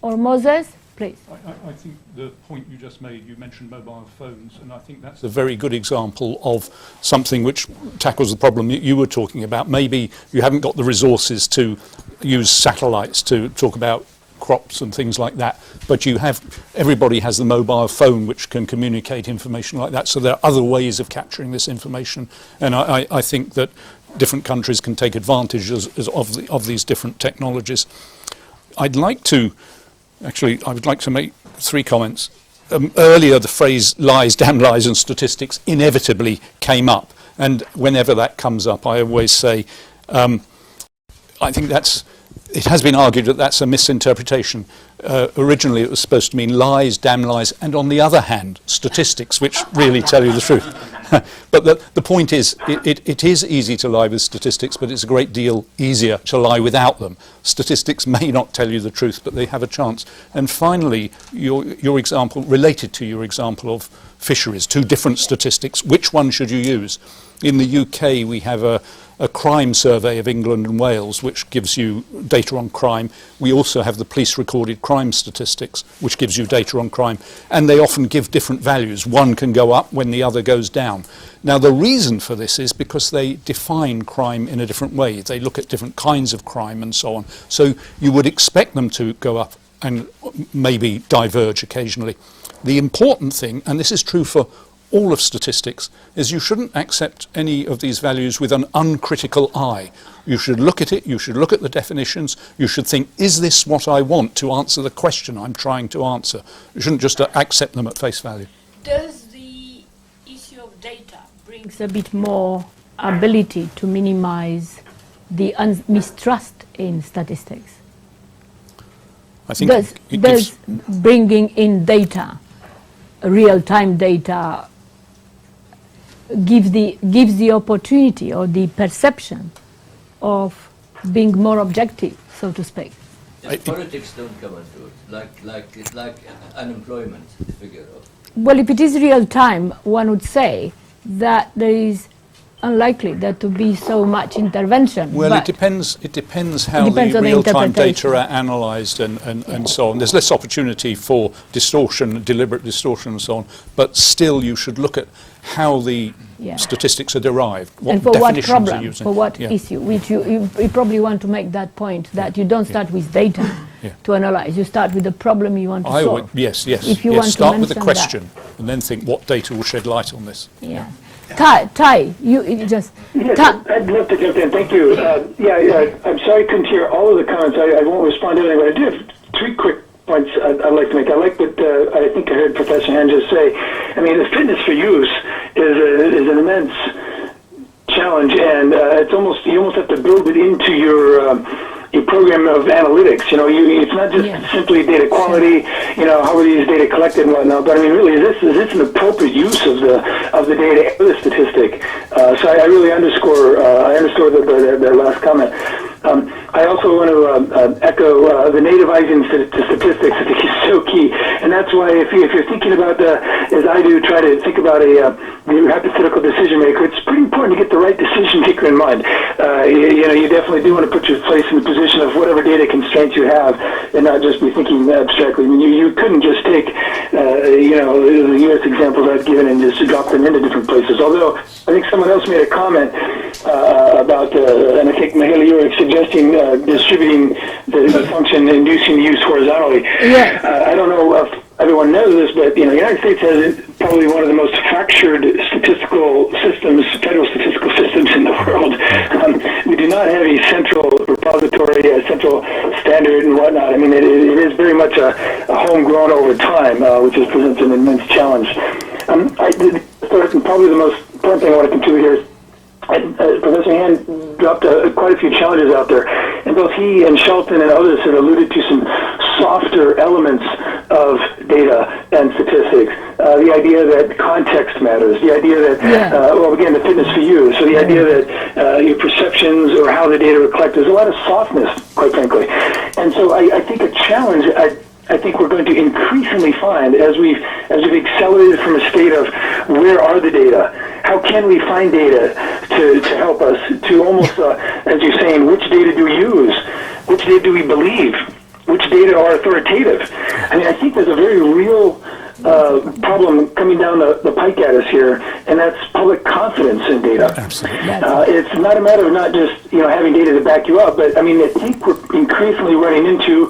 or Moses, please. I think the point you just made, you mentioned mobile phones, and I think that's a very good example of something which tackles the problem you were talking about. Maybe you haven't got the resources to use satellites to talk about crops and things like that, but everybody has the mobile phone which can communicate information like that, so there are other ways of capturing this information, and I think that different countries can take advantage of these different technologies. I would like to make 3 comments. Earlier the phrase lies, damn lies and statistics inevitably came up, and whenever that comes up I always say I think it has been argued that that's a misinterpretation. Originally it was supposed to mean lies, damn lies, and on the other hand, statistics, which really tell you the truth. But the point is, it is easy to lie with statistics, but it's a great deal easier to lie without them. Statistics may not tell you the truth, but they have a chance. And finally, your example, related to your example of fisheries, 2 different statistics, which one should you use? In the UK, we have a crime survey of England and Wales, which gives you data on crime. We also have the police recorded crime statistics, which gives you data on crime. And they often give different values. One can go up when the other goes down. Now, the reason for this is because they define crime in a different way. They look at different kinds of crime and so on. So you would expect them to go up and maybe diverge occasionally. The important thing, and this is true for all of statistics, is you shouldn't accept any of these values with an uncritical eye. You should look at it, you should look at the definitions, you should think, is this what I want to answer the question I'm trying to answer? You shouldn't just accept them at face value. Does the issue of data brings a bit more ability to minimize the mistrust in statistics? I think does bringing in data, real-time data, gives the opportunity or the perception of being more objective, so to speak? Politics don't come into it, like unemployment figure. Well, if it is real-time, one would say that there is unlikely there to be so much intervention. Well, it depends how the real-time data are analysed and so on. There's less opportunity for distortion, deliberate distortion and so on, but still you should look at how the statistics are derived, what and for definitions what problem, are using. for what issue, which you probably want to make that point, that you don't start with data to analyse, you start with the problem you want to solve. Yes. If you want to start with the mention question and then think what data will shed light on this. Yeah. Tai, you just... Yes, I'd love to jump in. Thank you. I'm sorry I couldn't hear all of the comments. I won't respond to anything, but I do have 3 quick points I'd like to make. I like what I think I heard Professor Han just say. I mean, the fitness for use is an immense challenge, and you almost have to build it into your program of analytics. It's not just simply data quality. How are these data collected and whatnot. But I mean, really, is this an appropriate use of the data and the statistic? So I really underscore the last comment. I also want to echo the nativizing to statistics. I think is so key, and that's why if you're thinking about as I do, try to think about the hypothetical decision maker. It's pretty important to get the right decision maker in mind. You definitely do want to put your place in the position of whatever data constraints you have, and not just be thinking abstractly. I mean, you couldn't just take the U.S. examples I've given and just drop them into different places. Although I think someone else made a comment about, and I think Mahela, you were suggesting distributing the function, inducing the use horizontally. Yeah. I don't know if everyone knows this, but the United States has probably one of the most fractured statistical systems, federal statistical systems in the world. We do not have a central repository, a central standard and whatnot. I mean, it is very much a homegrown over time, which presents an immense challenge. Probably the most important thing I want to contribute here is Professor Hand dropped quite a few challenges out there, and both he and Shelton and others have alluded to some softer elements of data and statistics. The idea that context matters, the idea that, well, again, the fitness for you, so the idea that your perceptions or how the data are collected, there's a lot of softness, quite frankly. And so I think a challenge, I think we're going to increasingly find as we've accelerated from a state of where are the data, how can we find data to help us, to almost, as you're saying, which data do we use, which data do we believe, which data are authoritative. I mean, I think there's a very real problem coming down the pike at us here, and that's public confidence in data. Absolutely. It's not a matter of not just having data to back you up, but I mean, I think we're increasingly running into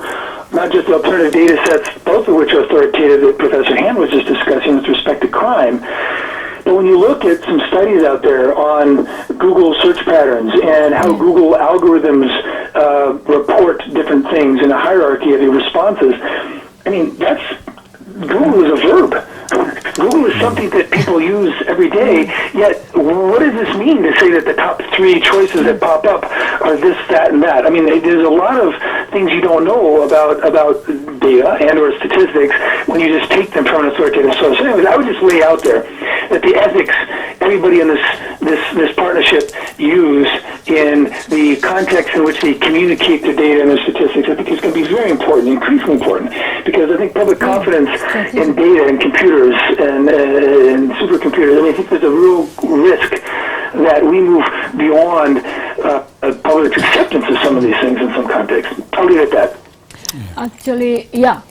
not just the alternative data sets, both of which are authoritative that Professor Hand was just discussing with respect to crime. But when you look at some studies out there on Google search patterns and how Google algorithms report different things in a hierarchy of the responses, I mean, Google is a verb. Google is something that people use every day, yet what does this mean to say that the top 3 choices that pop up are this, that, and that? I mean, there's a lot of things you don't know about data and or statistics when you just take them from an authoritative source. So anyways, I would just lay out there that the ethics everybody in this partnership use in the context in which they communicate the data and the statistics, I think is going to be very important, increasingly important, because I think public confidence in data and computers and supercomputers, I mean, I think there's a real risk that we move beyond public acceptance of some of these things in some contexts. I'll leave it at that.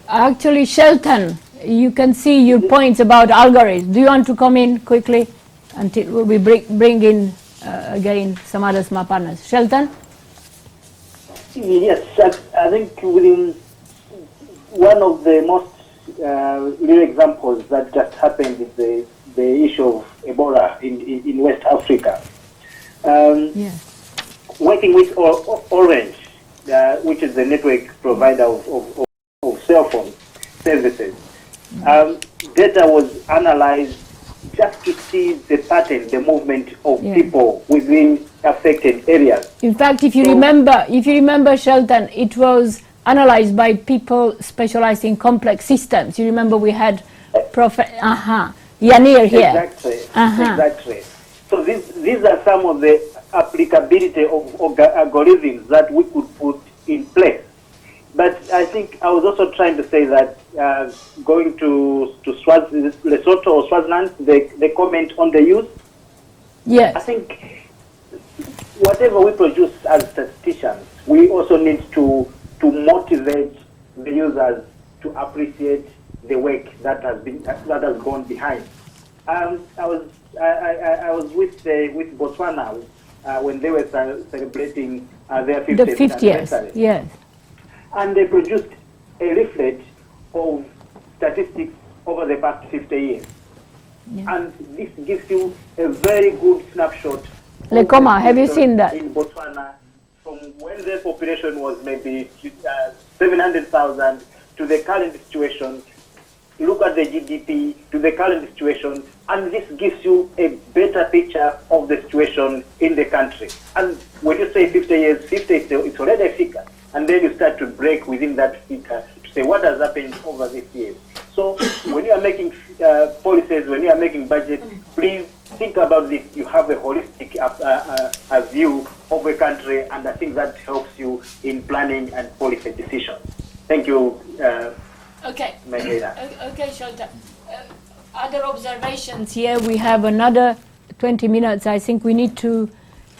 Actually, Shelton, you can see your points about algorithms. Do you want to come in quickly until we bring in again some other smart partners? Shelton? Yes, I think within one of the most real examples that just happened is the issue of Ebola in West Africa. Working with Orange, which is the network provider of cell phone services, data was analyzed just to see the pattern, the movement of people within affected areas. In fact, if you remember, Shelton, it was analyzed by people specialized in complex systems. You remember we had Yanir here. Exactly. So these are some of the applicability of algorithms that we could put in place. But I think I was also trying to say that going to Lesotho or Swaziland, they comment on the use. Yes. I think whatever we produce as statisticians, we also need to motivate the users to appreciate the work that has gone behind. I was with Botswana when they were celebrating their 50th years. Yes. And they produced a leaflet of statistics over the past 50 years. Yeah. And this gives you a very good snapshot. Lekoma, have you seen that? In Botswana, from when their population was maybe 700,000 to the current situation, look at the GDP to the current situation, and this gives you a better picture of the situation in the country. And when you say 50 years, 50 it's already a figure. And then you start to break within that figure to say what has happened over these years. So when you are making policies, when you are making budgets, please think about this. You have a holistic view of a country, and I think that helps you in planning and policy decisions. Thank you. Okay, Shelton. Other observations here, we have another 20 minutes. I think we need to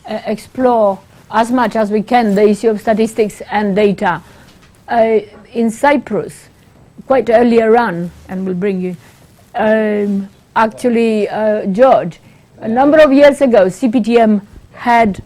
explore as much as we can the issue of statistics and data. In Cyprus, quite earlier on, and we'll bring you, George, a number of years ago, CPTM had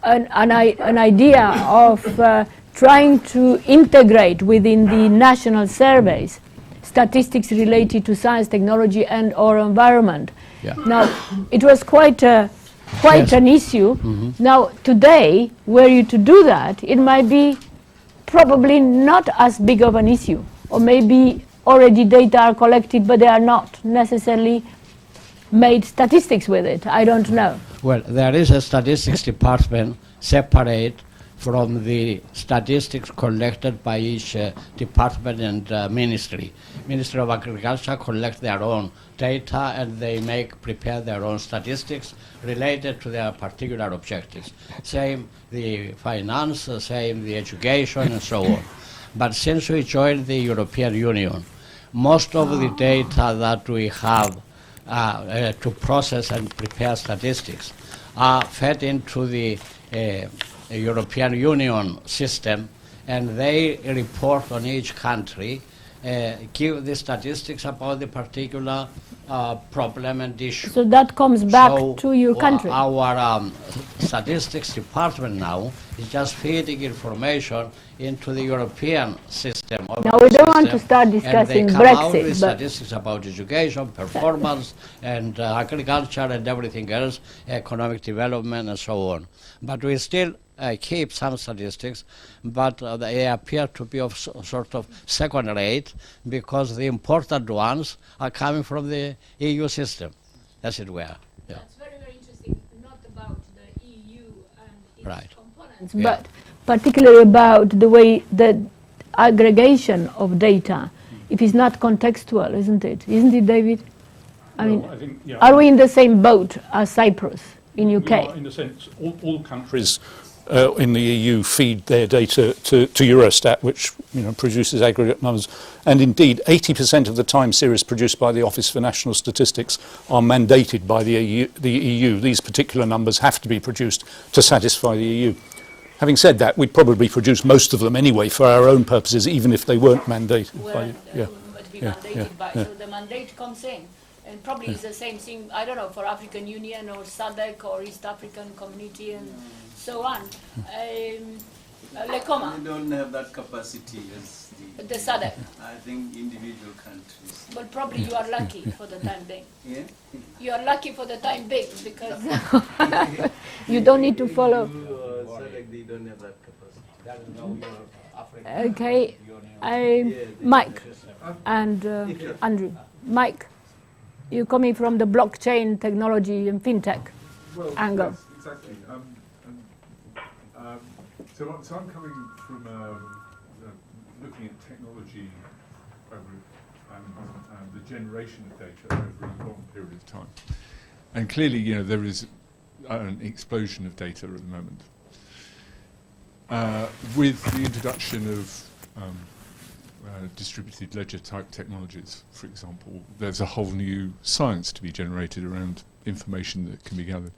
an idea of trying to integrate within the national surveys statistics related to science, technology, and or environment. Yeah. Now, it was quite an issue. Now, today, were you to do that, it might be probably not as big of an issue, or maybe already data are collected, but they are not necessarily made statistics with it. I don't know. Well, there is a statistics department separate from the statistics collected by each department and ministry. Ministry of Agriculture collect their own data and they prepare their own statistics related to their particular objectives. Same the finance, same the education and so on. But since we joined the European Union, most of the data that we have to process and prepare statistics are fed into the European Union system, and they report on each country, give the statistics about the particular problem and issue. So that comes back to your country. Our statistics department now is just feeding information into the European system. Now we don't want to start discussing and they come out Brexit, with but statistics about education, performance, and agriculture and everything else, economic development and so on. But we still keep some statistics, but they appear to be of sort of second rate because the important ones are coming from the EU system, as it were. Yeah. That's very, very interesting, not about the EU and its components. but particularly about the way the aggregation of data, if it's not contextual, isn't it? Isn't it, David? I mean, I think, yeah, are we in the same boat as Cyprus in UK? We are, in a sense, all countries in the EU feed their data to Eurostat, which produces aggregate numbers. And indeed, 80% of the time series produced by the Office for National Statistics are mandated by the EU. These particular numbers have to be produced to satisfy the EU. Having said that, we'd probably produce most of them anyway for our own purposes, even if they weren't mandated by. So the mandate comes in. And probably it's the same thing, I don't know, for African Union or SADC or East African Community and so on. Lekoma. We don't have that capacity as the SADC. I think individual countries. But probably you are lucky for the time being. Yeah? You are lucky for the time being because you don't need to follow. They don't have that capacity. Okay, Mike and Andrew. Mike, you're coming from the blockchain technology and FinTech angle. Yes, exactly. So I'm coming from looking at technology and the generation of data over a long period of time. And clearly, there is an explosion of data at the moment. With the introduction of distributed ledger type technologies, for example, there's a whole new science to be generated around information that can be gathered.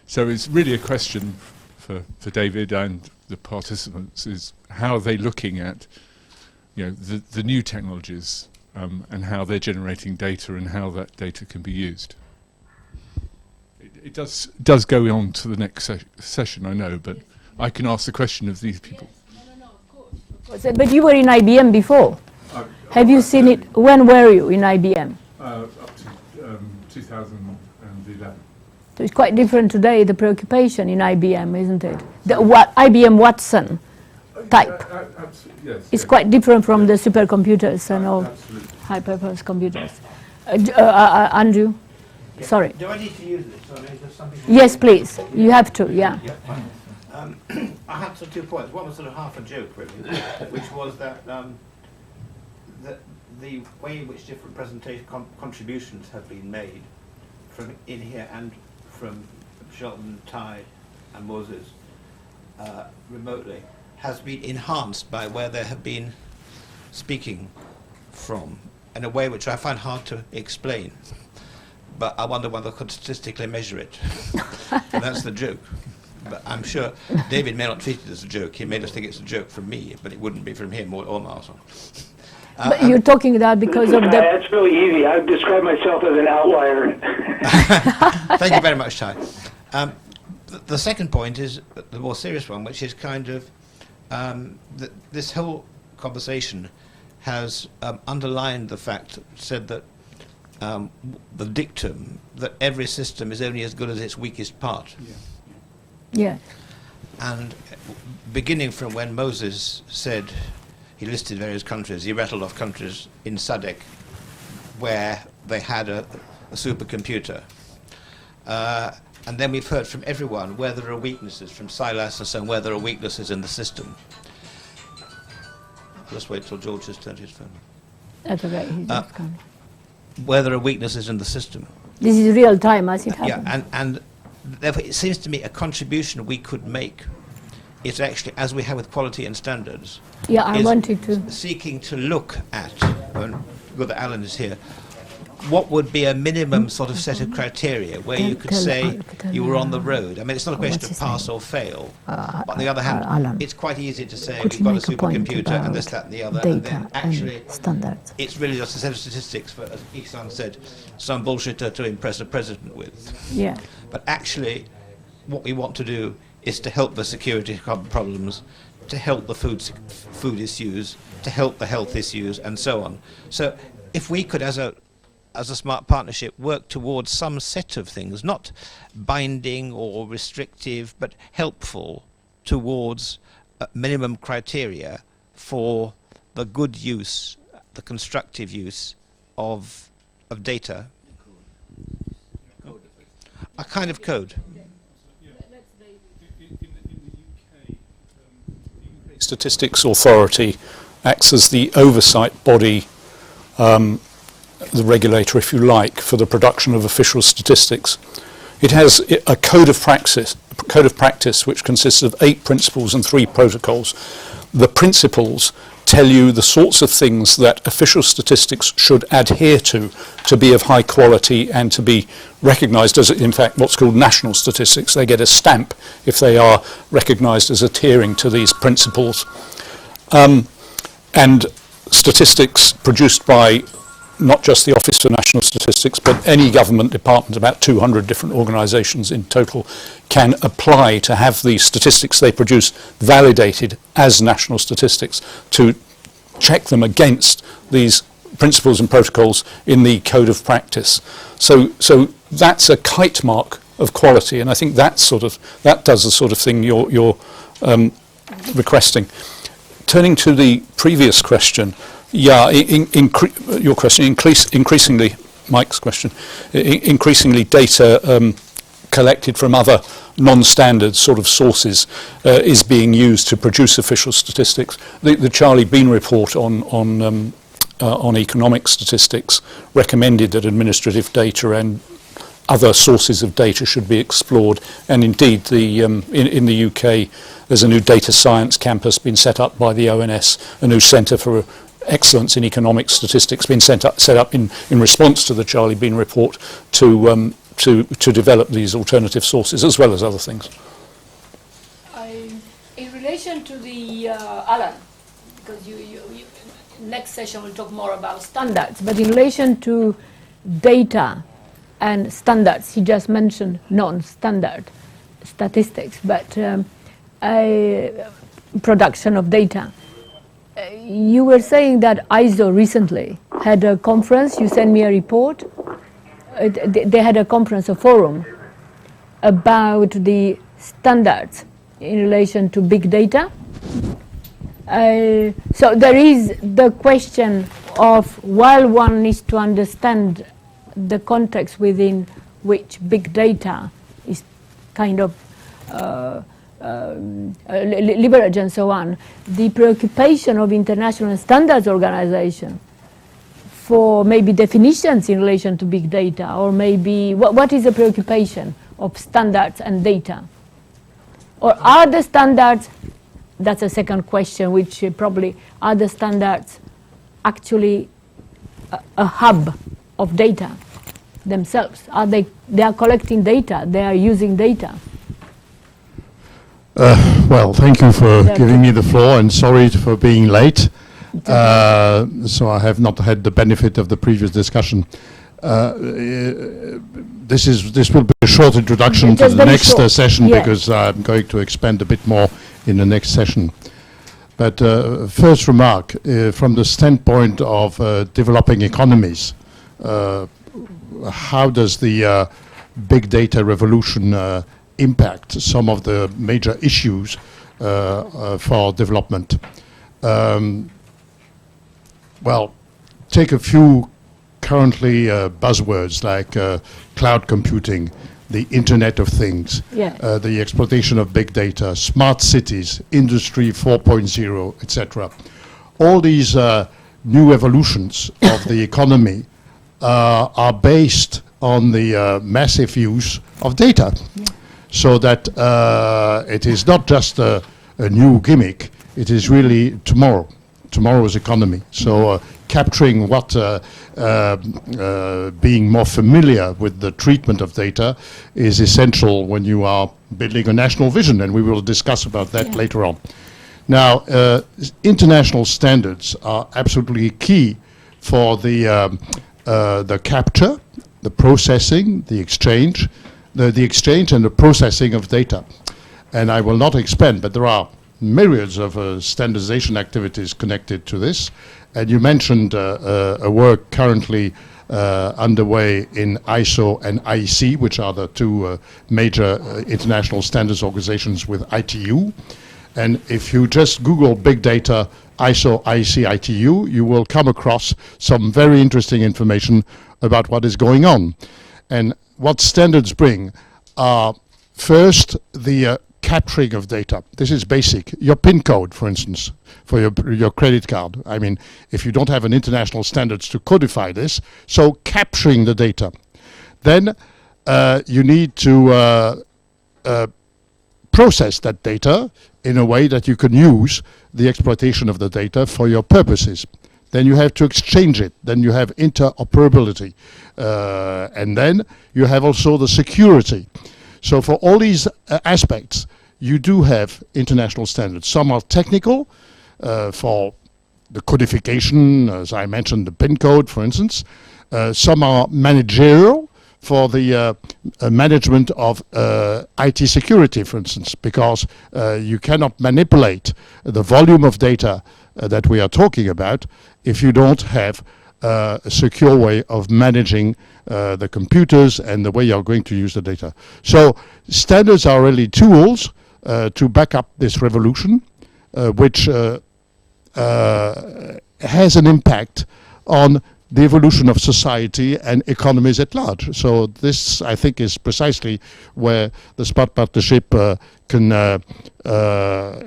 So it's really a question for David and the participants is how are they looking at the new technologies and how they're generating data and how that data can be used. It does go on to the next session, I know, but I can ask the question of these people. But you were in IBM before. Have you seen it? When were you in IBM? Up to 2011. So it's quite different today, the preoccupation in IBM, isn't it? IBM Watson type. Yes, it's quite different from the supercomputers and all high-performance computers. Andrew? Sorry. Do I need to use this? Or is there something yes, please. You have to, yeah. I had sort of 2 points. One was sort of half a joke, really, which was that the way in which different presentation contributions have been made from in here and from Shelton, Ty, and Moses remotely has been enhanced by where they have been speaking from in a way which I find hard to explain. But I wonder whether I could statistically measure it. And that's the joke. But I'm sure David may not treat it as a joke. He may just think it's a joke from me, but it wouldn't be from him or Martin. But you're talking that because of the... That's really easy. I describe myself as an outlier. Thank you very much, Ty. The second point is the more serious one, which is kind of this whole conversation has underlined the fact, said that the dictum that every system is only as good as its weakest part. Yeah. And beginning from when Moses said, he listed various countries, he rattled off countries in SADC where they had a supercomputer. And then we've heard from everyone where there are weaknesses, from Silas and so on, where there are weaknesses in the system. Let's wait till George has turned his phone. That's okay. He's just coming. Where there are weaknesses in the system. This is real time as it happens. Yeah, and therefore it seems to me a contribution we could make is actually, as we have with quality and standards, Yeah, I wanted to. seeking to look at, and good that Alan is here, what would be a minimum sort of set of criteria where you could say you were on the road? I mean, it's not a question of pass or fail. But on the other hand, Alan, it's quite easy to say could we've you got a make a point supercomputer and this, that, and the other, and then data actually and standards? it's really just a set of statistics, for, as Ihsan said, some bullshitter to impress a president with. Yeah. But actually, what we want to do is to help the security problems, to help the food issues, to help the health issues, and so on. So if we could, as a smart partnership, work towards some set of things, not binding or restrictive, but helpful towards minimum criteria for the good use, the constructive use of data. A kind of code. Statistics Authority acts as the oversight body, the regulator, if you like, for the production of official statistics. It has a code of practice which consists of 8 principles and 3 protocols. The principles tell you the sorts of things that official statistics should adhere to be of high quality and to be recognised as, in fact, what's called national statistics. They get a stamp if they are recognised as adhering to these principles. And statistics produced by not just the Office for National Statistics, but any government department, about 200 different organisations in total, can apply to have the statistics they produce validated as national statistics, to check them against these principles and protocols in the code of practice. So that's a kite mark of quality, and I think that does the sort of thing you're requesting. Turning to the previous question, your question, increasingly, Mike's question, increasingly data collected from other non-standard sort of sources is being used to produce official statistics. The Charlie Bean report on economic statistics recommended that administrative data and other sources of data should be explored, and indeed in the UK there's a new data science campus been set up by the ONS, a new centre for excellence in economic statistics been set up in response to the Charlie Bean report to develop these alternative sources as well as other things. In relation to the Alan, because you next session we'll talk more about Standards, but in relation to data and standards, he just mentioned non-standard statistics, but production of data. You were saying that ISO recently had a conference. You sent me a report. They had a conference, a forum, about the standards in relation to big data. So there is the question of, while one needs to understand the context within which big data is kind of leverage and so on, the preoccupation of International Standards Organization for maybe definitions in relation to big data, or maybe what is the preoccupation of standards and data? Or are the standards, that's a second question, which probably, are the standards actually a hub of data themselves? Are they are collecting data, they are using data? Well, thank you for giving me the floor, and sorry for being late. So I have not had the benefit of the previous discussion. This will be a short introduction to Just the very next short. session, Yeah. because I'm going to expand a bit more in the next session. But first remark, from the standpoint of developing economies, how does the big data revolution impact some of the major issues for development? Well, take a few currently buzzwords like cloud computing, the Internet of Things, Yeah. the exploitation of big data, smart cities, Industry 4.0, etc. All these new evolutions of the economy are based on the massive use of data. Yeah. So that it is not just a new gimmick, it is really tomorrow's economy. So capturing what, being more familiar with the treatment of data is essential when you are building a national vision, and we will discuss about that later on. Now, international standards are absolutely key for the capture, the processing, the exchange and the processing of data. And I will not expand, but there are myriads of standardization activities connected to this. And you mentioned a work currently underway in ISO and IEC, which are the two major international standards organizations with ITU. And if you just Google big data, ISO, IEC, ITU, you will come across some very interesting information about what is going on. And what standards bring are first the capturing of data. This is basic. Your PIN code, for instance, for your credit card. I mean, if you don't have an international standards to codify this, so capturing the data. Then you need to process that data in a way that you can use the exploitation of the data for your purposes. Then you have to exchange it. Then you have interoperability. And then you have also the security. So for all these aspects, you do have international standards. Some are technical for the codification, as I mentioned, the PIN code, for instance. Some are managerial for the management of IT security, for instance, because you cannot manipulate the volume of data that we are talking about if you don't have a secure way of managing the computers and the way you're going to use the data. So standards are really tools to back up this revolution, which has an impact on the evolution of society and economies at large. So this, I think, is precisely where the Smart Partnership can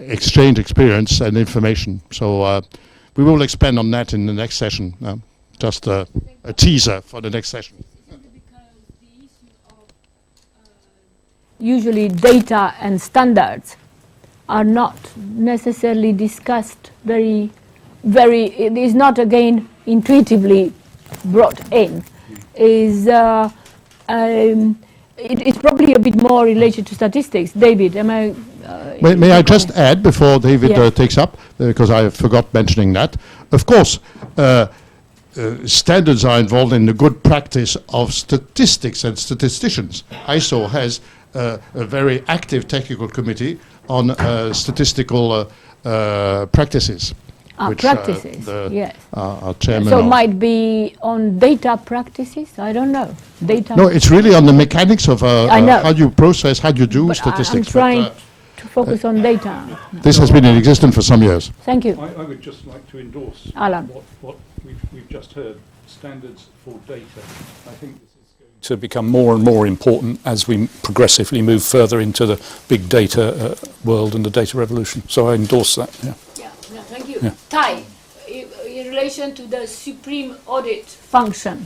exchange experience and information. So we will expand on that in the next session. Just a teaser for the next session. Usually data and standards are not necessarily discussed very, it is not again intuitively brought in. It is probably a bit more related to statistics. David, am I? May I just add before David takes up, because I forgot mentioning that. Of course, standards are involved in the good practice of statistics and statisticians. ISO has a very active technical committee on statistical practices. Which, practices, yes. Our chairman so might be on data practices? I don't know. Data. No, it's really on the mechanics of how you process, how you do statistics. I'm trying to focus on data. This has been in existence for some years. Thank you. I would just like to endorse Alan. what we've just heard, standards for data. I think this is going to become more and more important as we progressively move further into the big data world and the data revolution. So I endorse that. Yeah. Thank you. Yeah. Tai, in relation to the supreme audit function.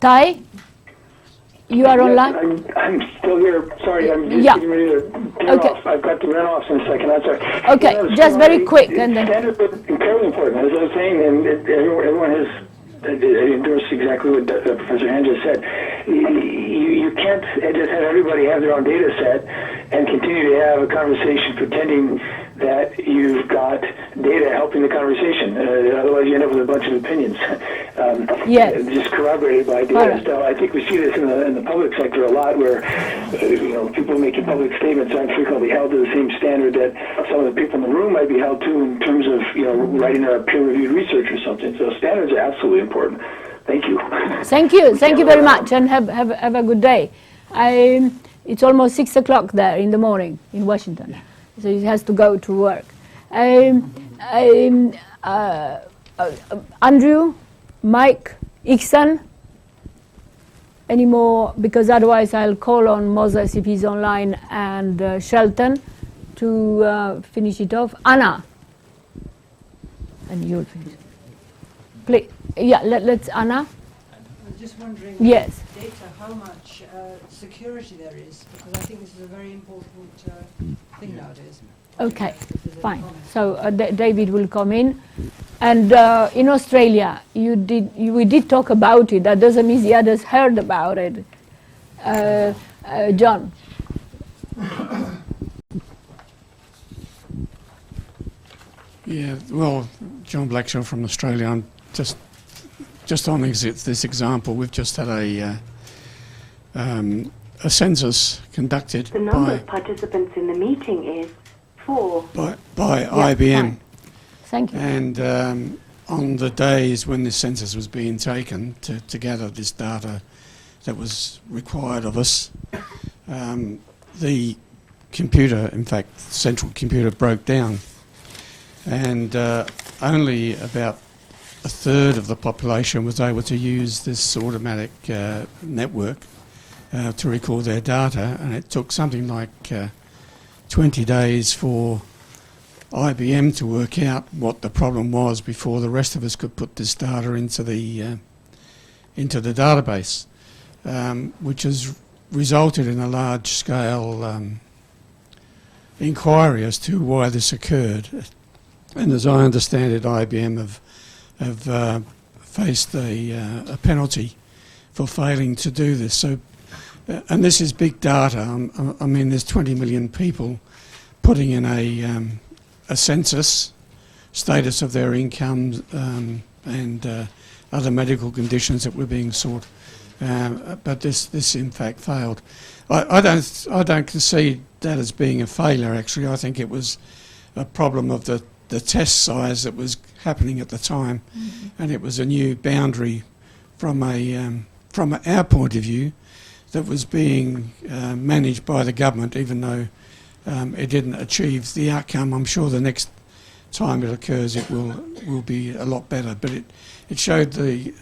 Tai, you are online? I'm still here. Sorry, I'm just getting ready to turn off. I've got to run off in a second. That's all right. Okay, just very quick. And then standards are incredibly important. As I was saying, and everyone has endorsed exactly what Professor Han just said. You can't just have everybody have their own data set and continue to have a conversation pretending that you've got data helping the conversation. Otherwise, you end up with a bunch of opinions. Just corroborated by data. So I think we see this in the public sector a lot, where people making public statements aren't frequently held to the same standard that some of the people in the room might be held to in terms of writing a peer-reviewed research or something. So standards are absolutely important. Thank you. Thank you very much, and have a good day. It's almost 6 o'clock there in the morning in Washington, so he has to go to work. Andrew, Mike, Iksan, any more? Because otherwise I'll call on Moses if he's online, and Shelton to finish it off. Anna, and you'll finish. Please, let's Anna. I was just wondering, yes, data, how much security there is, because I think this is a very important thing nowadays. Okay, fine. So David will come in, and in Australia, we did talk about it. That doesn't mean the others heard about it. John. Yeah, well, John Blackshaw from Australia. I'm just on this example. We've just had a census conducted the number of participants in the meeting is 4 by IBM. Fine. Thank you. And on the days when this census was being taken to gather this data that was required of us, the computer, in fact, central computer broke down, and only about a third of the population was able to use this automatic network to record their data, and it took something like 20 days for IBM to work out what the problem was before the rest of us could put this data into the database, which has resulted in a large-scale inquiry as to why this occurred. And as I understand it, IBM have faced a penalty for failing to do this. So, and this is big data. I mean, there's 20 million people putting in a census, status of their incomes, and other medical conditions that were being sought. But this in fact failed. I don't concede that as being a failure. Actually, I think it was a problem of the test size that was happening at the time, and it was a new boundary from our point of view that was being managed by the government, even though it didn't achieve the outcome. I'm sure the next time it occurs it will be a lot better, but it showed the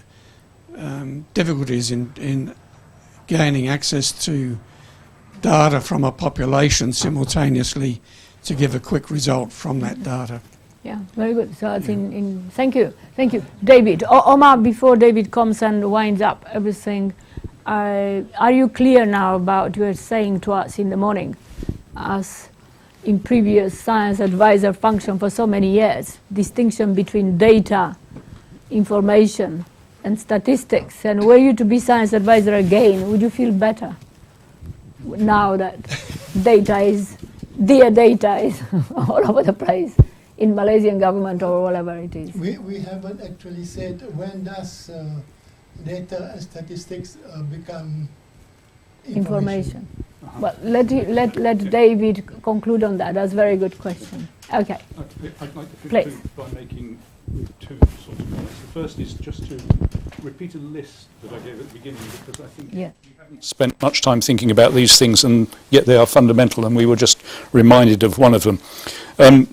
difficulties in gaining access to data from a population simultaneously to give a quick result from that data. Yeah, very good. So it's thank you, David. Omar, before David comes and winds up everything, are you clear now about you were saying to us in the morning, as in previous science advisor function for so many years, distinction between data, information, and statistics, and were you to be science advisor again, would you feel better now that data is all over the place in Malaysian government or whatever it is? We haven't actually said when does data and statistics become information. Well, let David conclude on that. That's a very good question. Okay. I'd like to Please. conclude by making two sorts of points. The first is just to repeat a list that I gave at the beginning, because I think we haven't spent much time thinking about these things, and yet they are fundamental, and we were just reminded of one of them.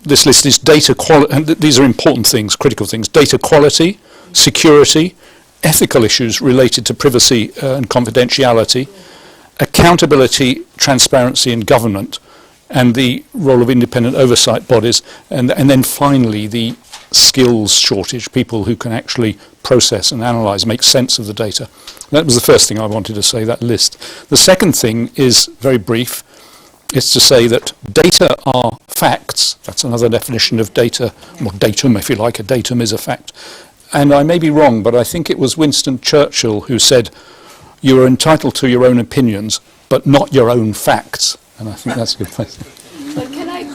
This list is data quality, and these are important things, critical things: data quality, security, ethical issues related to privacy and confidentiality, accountability, transparency in government, and the role of independent oversight bodies, and then finally the skills shortage, people who can actually process and analyse, make sense of the data. That was the first thing I wanted to say, that list. The second thing is very brief. It's to say that data are facts. That's another definition of data, or datum if you like. A datum is a fact. And I may be wrong, but I think it was Winston Churchill who said, "You are entitled to your own opinions, but not your own facts." And I think that's a good place. But can I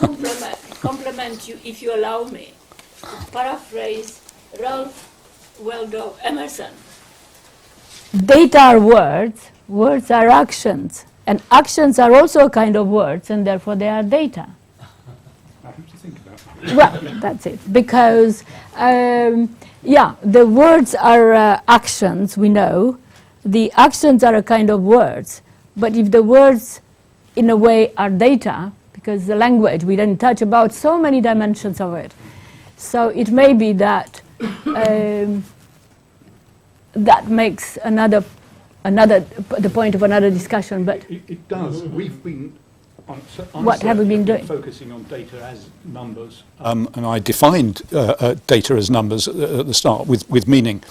compliment moment, if you allow me, to paraphrase Ralph Waldo Emerson. Data are words, words are actions, and actions are also a kind of words, and therefore they are data. I have to think about that. Well, that's it. Because, the words are actions, we know. The actions are a kind of words. But if the words, in a way, are data, because the language, we didn't touch about so many dimensions of it. So it may be that that makes the point of another discussion. But it does. We've been what have we been doing? Focusing on data as numbers, and I defined data as numbers at the start with meaning.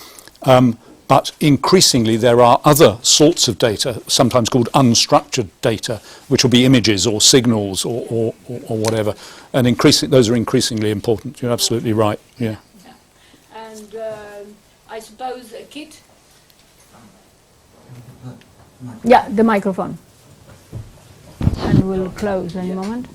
But increasingly, there are other sorts of data, sometimes called unstructured data, which will be images or signals or whatever. And those are increasingly important. You're absolutely right. Yeah. And I suppose, Kit? Yeah, the microphone. And we'll close any moment.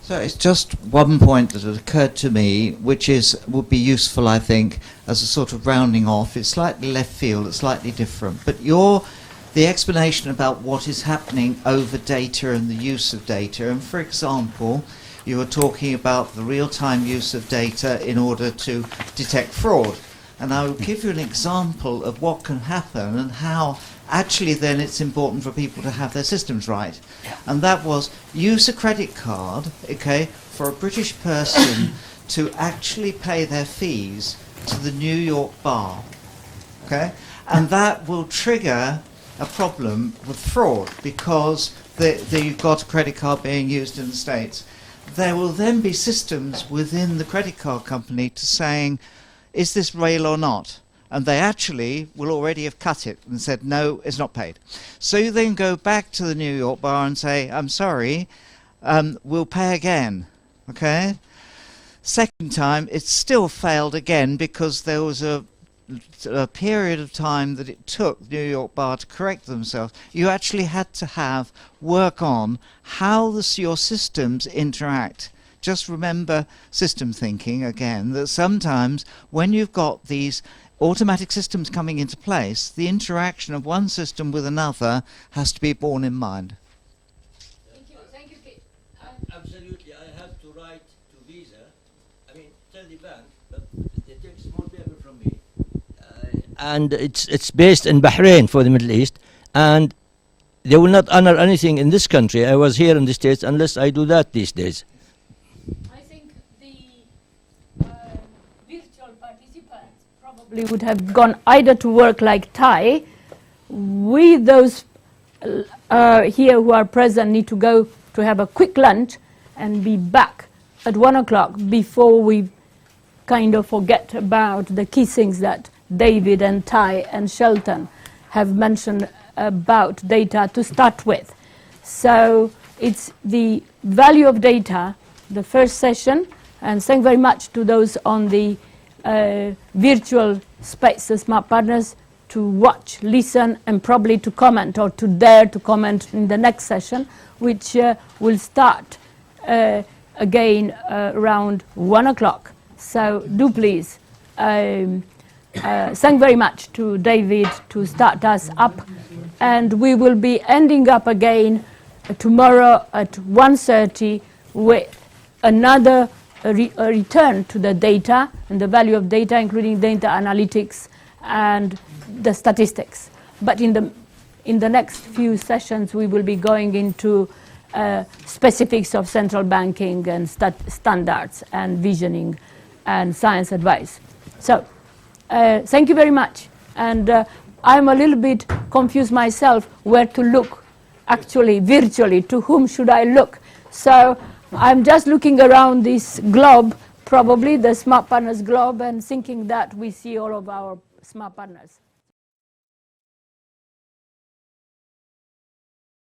So it's just one point that had occurred to me, which would be useful, I think, as a sort of rounding off. It's slightly left field, it's slightly different. But the explanation about what is happening over data and the use of data, and for example, you were talking about the real-time use of data in order to detect fraud. And I will give you an example of what can happen and how actually then it's important for people to have their systems right. And that was use a credit card, okay, for a British person to actually pay their fees to the New York bar, okay? And that will trigger a problem with fraud because you've got a credit card being used in the States. There will then be systems within the credit card company to saying, is this real or not? And they actually will already have cut it and said, no, it's not paid. So you then go back to the New York bar and say, I'm sorry, we'll pay again, okay? Second time, it still failed again because there was a period of time that it took New York bar to correct themselves. You actually had to work on how your systems interact. Just remember system thinking again, that sometimes when you've got these automatic systems coming into place, the interaction of one system with another has to be borne in mind. Thank you, Kate. Absolutely, I have to write to Visa. I mean, tell the bank, but they take small paper from me. And it's based in Bahrain for the Middle East, and they will not honor anything in this country. I was here in the States unless I do that these days. Probably would have gone either to work like Thai. We, those here who are present, need to go to have a quick lunch and be back at 1 o'clock before we kind of forget about the key things that David and Thai and Shelton have mentioned about data to start with. So it's the value of data, the first session, and thank very much to those on the virtual space, the smart partners, to watch, listen, and probably to comment or to dare to comment in the next session, which will start again around 1 o'clock. So do please. Thank very much to David to start us up, and we will be ending up again tomorrow at 1:30 with another a return to the data and the value of data, including data analytics and the statistics. But in the next few sessions, we will be going into specifics of central banking and standards and visioning and science advice. So thank you very much. And I'm a little bit confused myself where to look, actually, virtually. To whom should I look? So I'm just looking around this globe, probably the Smart Partners globe, and thinking that we see all of our smart partners.